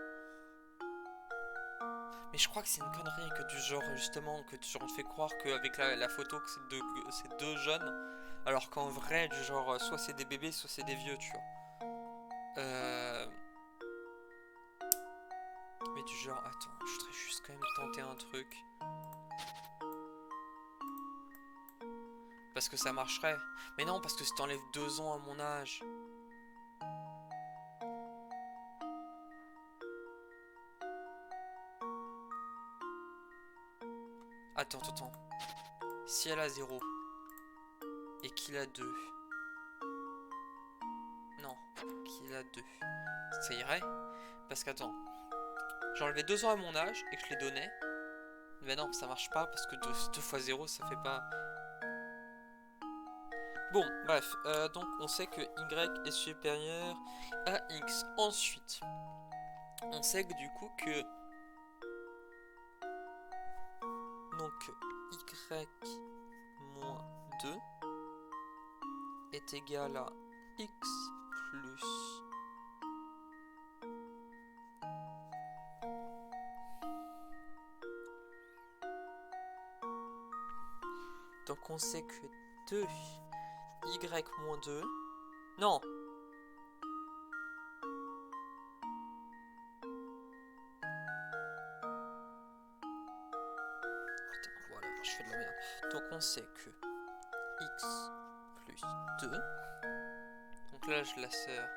Mais je crois que c'est une connerie que du genre, justement, que tu genre, on te fait croire qu'avec la photo que c'est deux jeunes, Alors qu'en vrai, du genre, soit c'est des bébés, soit c'est des vieux, tu vois. Mais du genre, attends, je voudrais juste quand même tenter un truc. Parce que ça marcherait. Mais non, parce que si t'enlèves 2 ans à mon âge. Attends. Si elle a 0 et qu'il a 2. Non, qu'il a 2. Ça irait? Parce qu'attends. J'enlevais 2 ans à mon âge et que je les donnais. Mais non, ça marche pas parce que 2 fois 0, ça fait pas... Bon, bref. Donc, on sait que Y est supérieur à X. Ensuite, on sait que du coup que... Donc, Y moins 2 est égal à X plus... Donc on sait que 2 y moins 2... Non. Attends, voilà, je fais de la merde. Donc on sait que x plus 2... Donc là je la sers.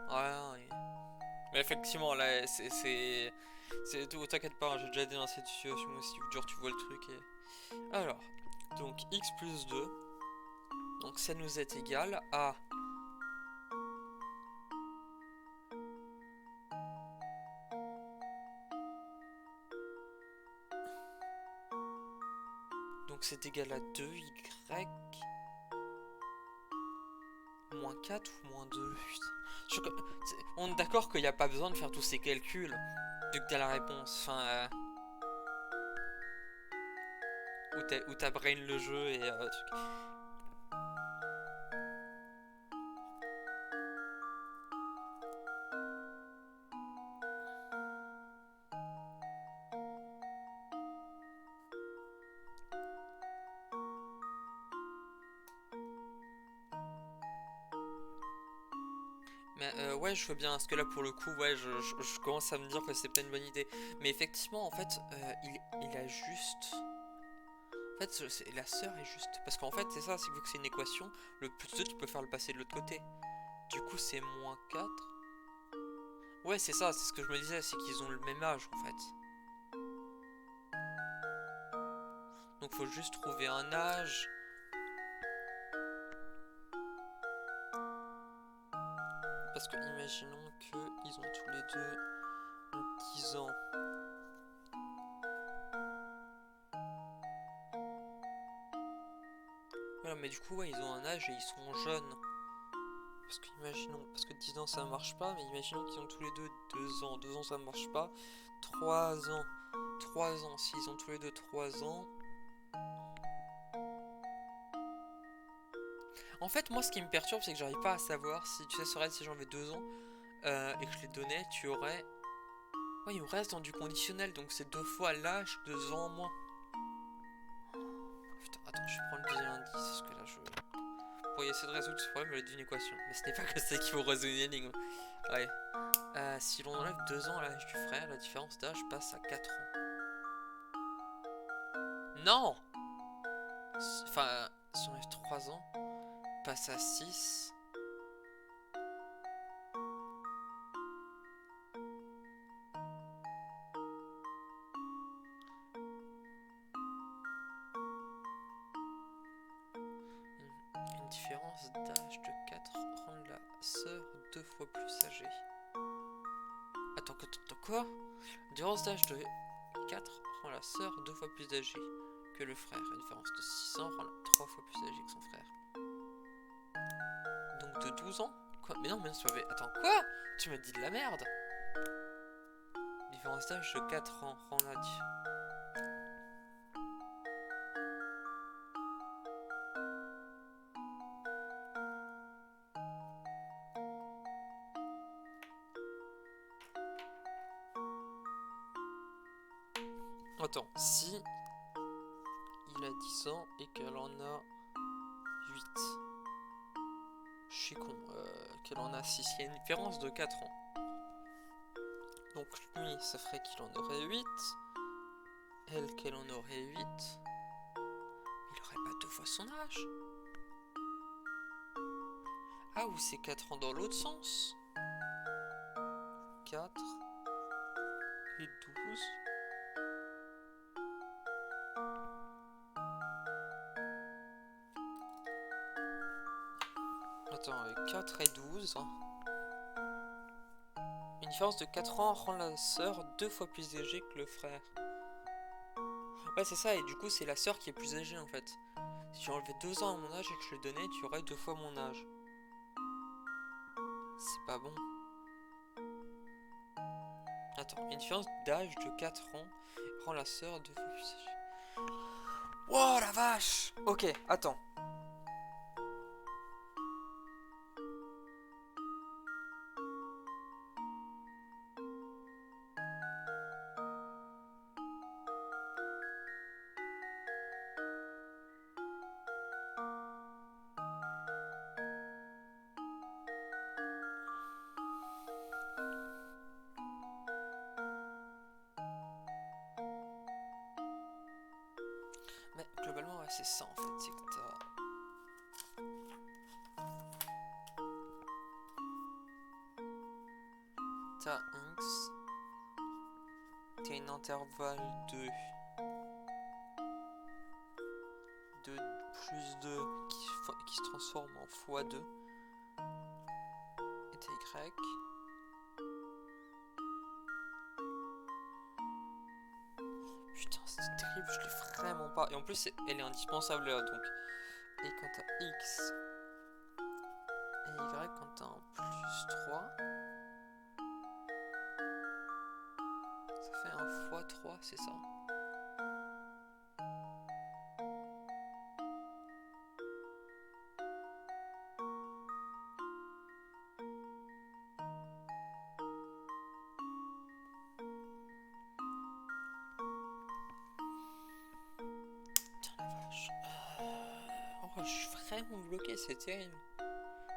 Ouais. Mais effectivement là c'est tout, t'inquiète pas, j'ai déjà été dans cette situation aussi où genre tu vois le truc et... Alors, donc x plus 2... Donc ça nous est égal à... Donc c'est égal à 2y moins 4 ou moins 2. On est d'accord qu'il n'y a pas besoin de faire tous ces calculs vu que t'as la réponse. Enfin, où t'as brain le jeu et truc. Mais ouais, je veux bien, parce que là pour le coup, ouais, je commence à me dire que c'est pas une bonne idée. Mais effectivement, en fait, il a juste... En fait, la sœur est juste. Parce qu'en fait, c'est ça, c'est que vu que c'est une équation, le plus 2, tu peux faire le passer de l'autre côté. Du coup, c'est moins 4. Ouais, c'est ça, c'est ce que je me disais, c'est qu'ils ont le même âge, en fait. Donc, faut juste trouver un âge. Parce que, imaginons qu'ils ont tous les deux 10 ans. Voilà, mais du coup, ouais, ils ont un âge et ils sont jeunes. Parce que, imaginons, parce que 10 ans ça marche pas, mais imaginons qu'ils ont tous les deux 2 ans. 2 ans ça marche pas. 3 ans. 3 ans, s'ils ont tous les deux 3 ans. En fait, moi, ce qui me perturbe, c'est que j'arrive pas à savoir si, tu sais, serait si j'en avais 2 ans et que je les donnais, tu aurais... Ouais, il me reste dans du conditionnel, donc c'est 2 fois l'âge, 2 ans en moins. Putain, attends, je vais prendre le deuxième indice, parce que là, je... Pour essayer de résoudre ce problème, il d'une équation. Mais ce n'est pas que ça qu'il faut résoudre une énigme. Ouais. Si l'on enlève 2 ans à l'âge du frère, la différence d'âge passe à 4 ans. Non! Enfin, si on enlève 3 ans, passe à 6. Une différence d'âge de 4 rend la sœur 2 fois plus âgée. Attends, quoi? Une différence d'âge de 4 rend la sœur 2 fois plus âgée que le frère. Une différence de 6 ans rend la 3 fois plus âgée que son frère. Donc de 12 ans? Quoi? Mais non, mais non, c'est pas vrai. Attends, quoi? Tu m'as dit de la merde. Différence d'âge de 4 ans rend la Attends, si qu'elle a 10 ans et qu'elle en a 8. Je suis con, qu'elle en a 6. Il y a une différence de 4 ans. Donc lui, ça ferait qu'il en aurait 8. Elle, qu'elle en aurait 8. Il aurait pas 2 fois son âge. Ah, ou c'est 4 ans dans l'autre sens. 4 et 12. Attends, 4 et 12. Une différence de 4 ans rend la sœur 2 fois plus âgée que le frère. Ouais, c'est ça, et du coup, c'est la sœur qui est plus âgée en fait. Si tu enlevais 2 ans à mon âge et que je le donnais, tu aurais 2 fois mon âge. C'est pas bon. Attends, une différence d'âge de 4 ans rend la sœur 2 fois plus âgée. Wow, la vache! Ok, attends. Mais globalement, ouais, c'est ça en fait, c'est que t'as X, t'as une intervalle de plus 2 qui se transforme en x2, et t'as Y. Putain, c'est terrible, je l'ai vraiment pas. Et en plus, elle est indispensable là, donc. Et quand t'as X et Y, quand t'as un plus 3, ça fait un fois 3, c'est ça? Putain la vache. Oh, je suis vraiment bloqué, c'est terrible.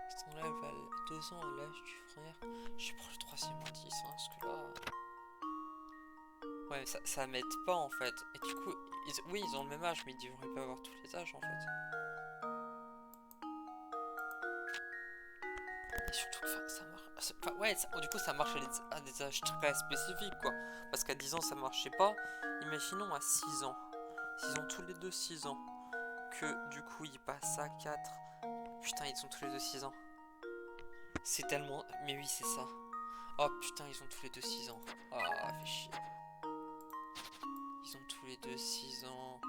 Si t'enlèves 2 ans à l'âge du frère, je prends le 3e indice, hein, parce que là. Ouais, ça m'aide pas en fait. Et du coup, oui, ils ont le même âge, mais ils devraient pas avoir tous les âges en fait. Et surtout que ça marche. Enfin, ouais, du coup, ça marche à des âges très spécifiques quoi. Parce qu'à 10 ans, ça marchait pas. Imaginons à 6 ans. S'ils ont tous les deux 6 ans, que du coup, ils passent à 4. Putain, ils ont tous les deux 6 ans. C'est tellement. Mais oui, c'est ça. Oh putain, ils ont tous les deux 6 ans. Ah, fait chier. Ils ont tous les deux 6 ans.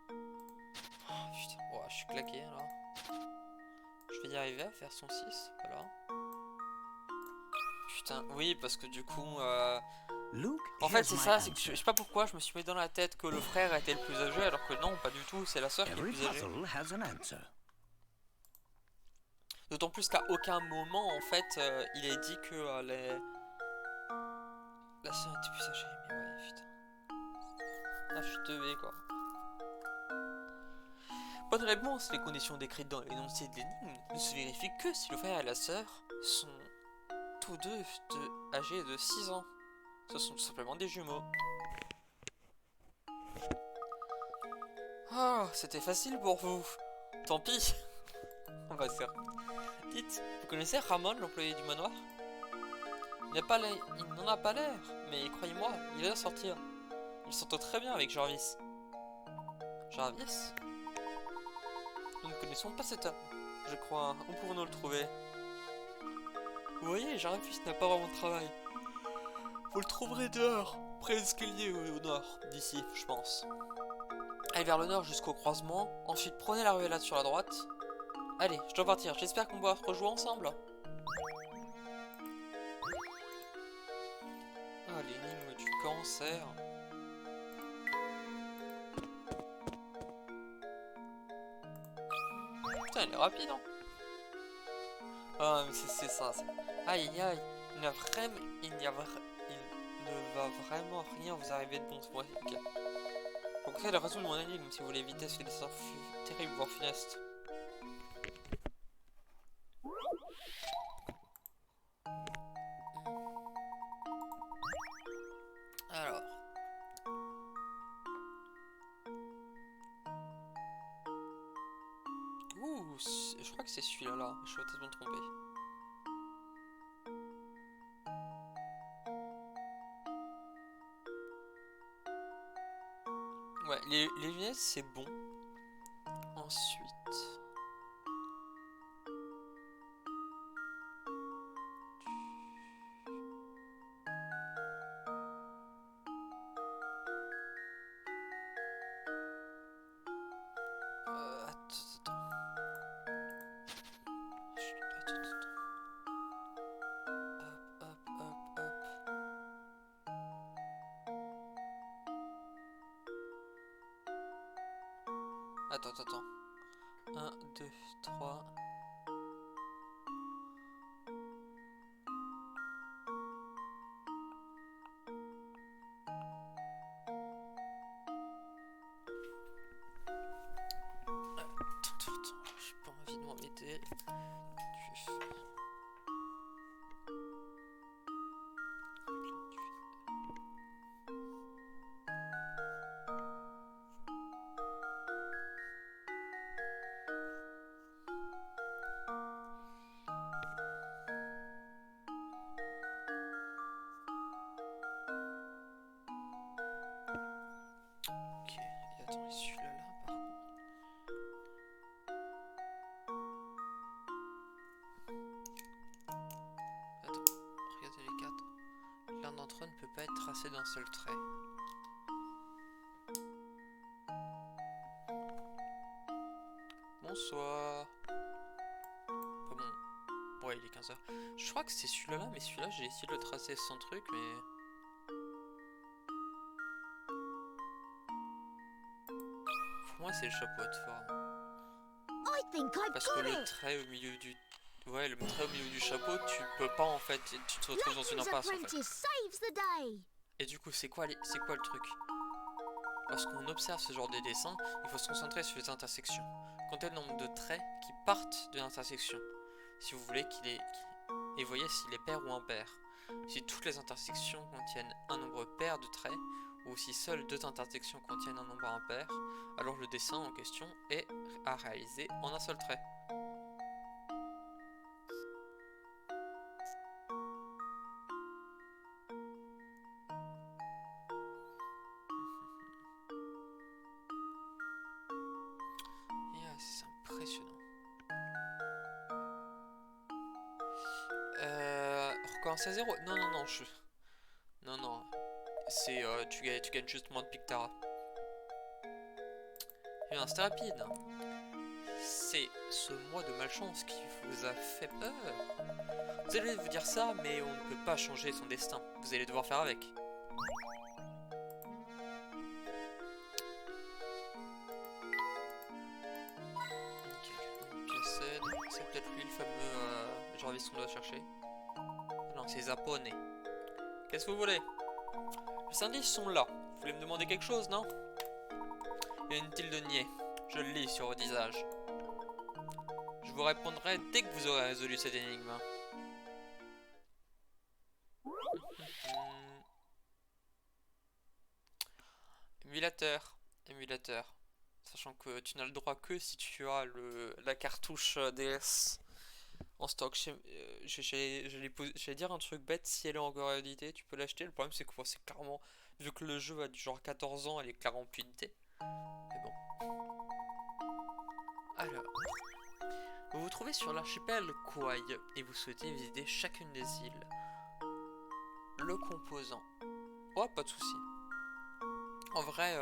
Oh putain, oh, je suis claqué là. Je vais y arriver à faire son 6, voilà. Putain, oui, parce que du coup... Luke, En fait, here's c'est my ça, answer. je sais pas pourquoi je me suis mis dans la tête que le frère était le plus âgé, alors que non, pas du tout, c'est la sœur qui est Every le plus âgée. puzzle has an answer. D'autant plus qu'à aucun moment, en fait, il est dit que la sœur était plus âgée, mais ouais, putain. Ah, je suis teubé, quoi. Bonne réponse, les conditions décrites dans l'énoncé de l'énigme ne se vérifient que si le frère et la sœur sont tous deux âgés de 6 ans. Ce sont tout simplement des jumeaux. Ah, c'était facile pour vous. Tant pis. On va se faire. Dites, vous connaissez Ramon, l'employé du manoir? Il n'en a pas l'air, mais croyez-moi, il va sortir. Il s'entend très bien avec Jarvis. Jarvis? Nous ne connaissons pas cet homme, je crois. Où pouvons-nous le trouver? Vous voyez, Jarvis n'a pas vraiment de travail. Vous le trouverez dehors, près de l'escalier au nord, d'ici, je pense. Allez vers le nord jusqu'au croisement, ensuite prenez la ruellade sur la droite. Allez, je dois partir, j'espère qu'on va rejouer ensemble. Ah, l'énigme du cancer. Putain, elle est rapide, hein. Ah, mais c'est ça. Aïe, aïe, il ne va vraiment rien vous arriver de bon. Ouais, ok. Pour créer la raison de mon énigme, si vous voulez éviter ce destin terrible voire funeste. Alors. Ouh, je crois que c'est celui-là là. Je vais peut-être me tromper. Ouais, les lunettes c'est bon. Ensuite. Attends. Hop. Attends. 1, 2, 3. Attends, j'ai pas envie de m'embêter. Tu fais. Ok, et attends, et celui-là là par contre. Attends, regardez les quatre. L'un d'entre eux ne peut pas être tracé d'un seul trait. Bonsoir. Pas bon. Ouais, il est 15h. Je crois que c'est celui-là là, mais celui-là j'ai essayé de le tracer sans truc, mais... Pour moi c'est le chapeau de forme. I think I've Parce que got le it. trait au milieu du... Ouais, le trait au milieu du chapeau, tu peux pas en fait, tu te retrouves dans une Latin's impasse en fait. apprentice saves the day. Et du coup, c'est quoi le truc? Lorsqu'on observe ce genre de dessin, il faut se concentrer sur les intersections. Comptez le nombre de traits qui partent de l'intersection, si vous voulez et voyez s'il est pair ou impair. Si toutes les intersections contiennent un nombre pair de traits, ou si seules deux intersections contiennent un nombre impair, alors le dessin en question est à réaliser en un seul trait. C'est impressionnant. Recommence à 0? Non, Non. C'est, tu gagnes juste moins de Pictara. Eh bien, c'était rapide. C'est ce mois de malchance qui vous a fait peur. Vous allez vous dire ça, mais on ne peut pas changer son destin. Vous allez devoir faire avec. C'est peut-être lui le fameux Jarvis qu'on doit chercher. Non, c'est Zappone. Qu'est-ce que vous voulez? Les indices sont là. Vous voulez me demander quelque chose, non? Inutile de nier. Je le lis sur votre visage. Je vous répondrai dès que vous aurez résolu cette énigme. Émulateur. Sachant que tu n'as le droit que si tu as la cartouche DS en stock. J'allais dire un truc bête, si elle est encore en réalité, tu peux l'acheter. Le problème c'est que c'est clairement, vu que le jeu a du genre 14 ans, elle est clairement punitée. Mais bon. Alors, vous vous trouvez sur l'archipel Kauai et vous souhaitez visiter chacune des îles. Le composant. Oh, pas de souci. En vrai,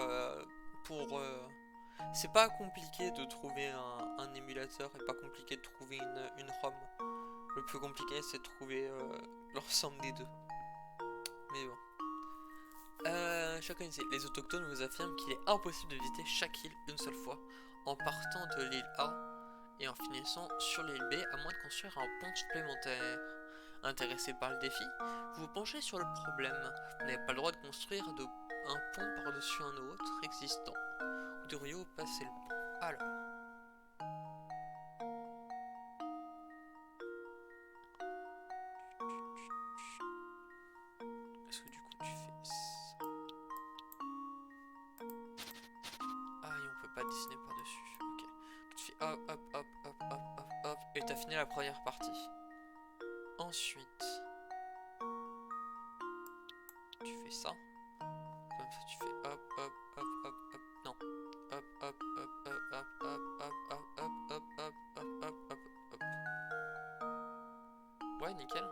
c'est pas compliqué de trouver un émulateur et pas compliqué de trouver une ROM. Le plus compliqué c'est de trouver l'ensemble des deux. Mais bon. Chacun les autochtones vous affirment qu'il est impossible de visiter chaque île une seule fois en partant de l'île A et en finissant sur l'île B à moins de construire un pont supplémentaire. Intéressé par le défi, vous vous penchez sur le problème. Vous n'avez pas le droit de construire un pont par-dessus un autre existant. Vous devriez passer le pont. Alors. Est-ce que du coup tu fais ça? Ah, et on peut pas dessiner par-dessus. Ok. Tu fais hop, hop, hop, hop, hop, hop, hop. Et t'as fini la première partie. Ensuite, tu fais ça. Comme ça, tu fais hop, hop, hop, hop, hop. Non. Hop, hop, hop, hop, hop, hop, hop, hop, hop, hop, hop, hop, hop, hop, hop. Ouais, nickel.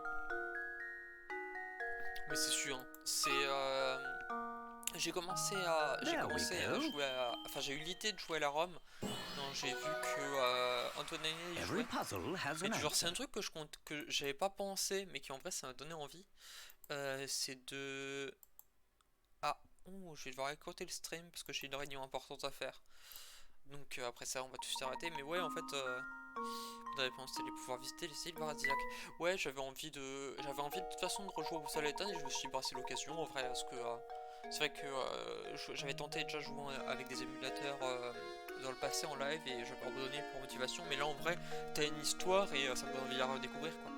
Mais c'est sûr, c'est j'ai commencé à jouer à, enfin j'ai eu l'idée de jouer à la Rome. Non, j'ai vu que Antonelli y Every jouait. puzzle has Et an genre c'est un answer. truc que j'avais pas pensé, mais qui en vrai ça m'a donné envie. C'est de... Ah, oh, je vais devoir écouter le stream parce que j'ai une réunion importante à faire. Donc après ça on va tout s'arrêter. Mais ouais en fait on avait pensé de pouvoir visiter les îles paradisiaques. Ouais, j'avais envie de toute façon de rejouer au Soletan et je me suis dit bah c'est l'occasion en vrai parce que c'est vrai que j'avais tenté déjà jouer avec des émulateurs dans le passé en live et j'avais abandonné pour motivation, mais là en vrai t'as une histoire et ça me donne envie de la redécouvrir quoi.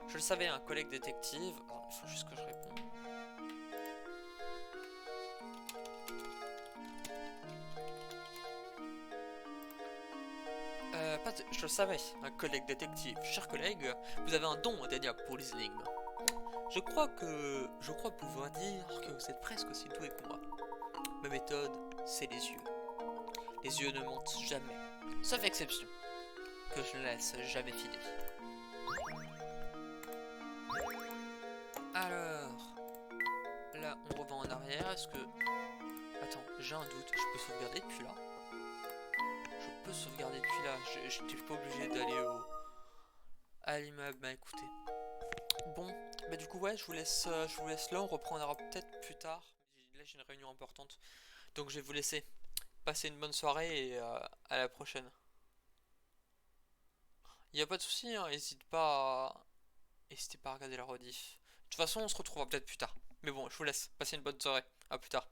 Je le savais, un collègue détective. Attends, il faut juste que je réponde. Je le savais, un collègue détective. Cher collègue, vous avez un don indéniable pour les énigmes. Je crois pouvoir dire que vous êtes presque aussi doué que moi. Ma méthode, c'est les yeux. Les yeux ne mentent jamais, sauf exception, que je ne laisse jamais filer. Alors, là on revient en arrière, est-ce que... Attends, j'ai un doute, je peux sauvegarder depuis là? Je peux sauvegarder depuis là, j'étais pas obligé d'aller à l'immeuble, bah écoutez. Bon, bah du coup ouais, je vous laisse là, on reprendra peut-être plus tard. Là j'ai une réunion importante, donc je vais vous laisser. Passez une bonne soirée et à la prochaine. Il n'y a pas de souci, hein, n'hésitez pas à regarder la rediff. De toute façon, on se retrouvera peut-être plus tard. Mais bon, je vous laisse. Passez une bonne soirée. À plus tard.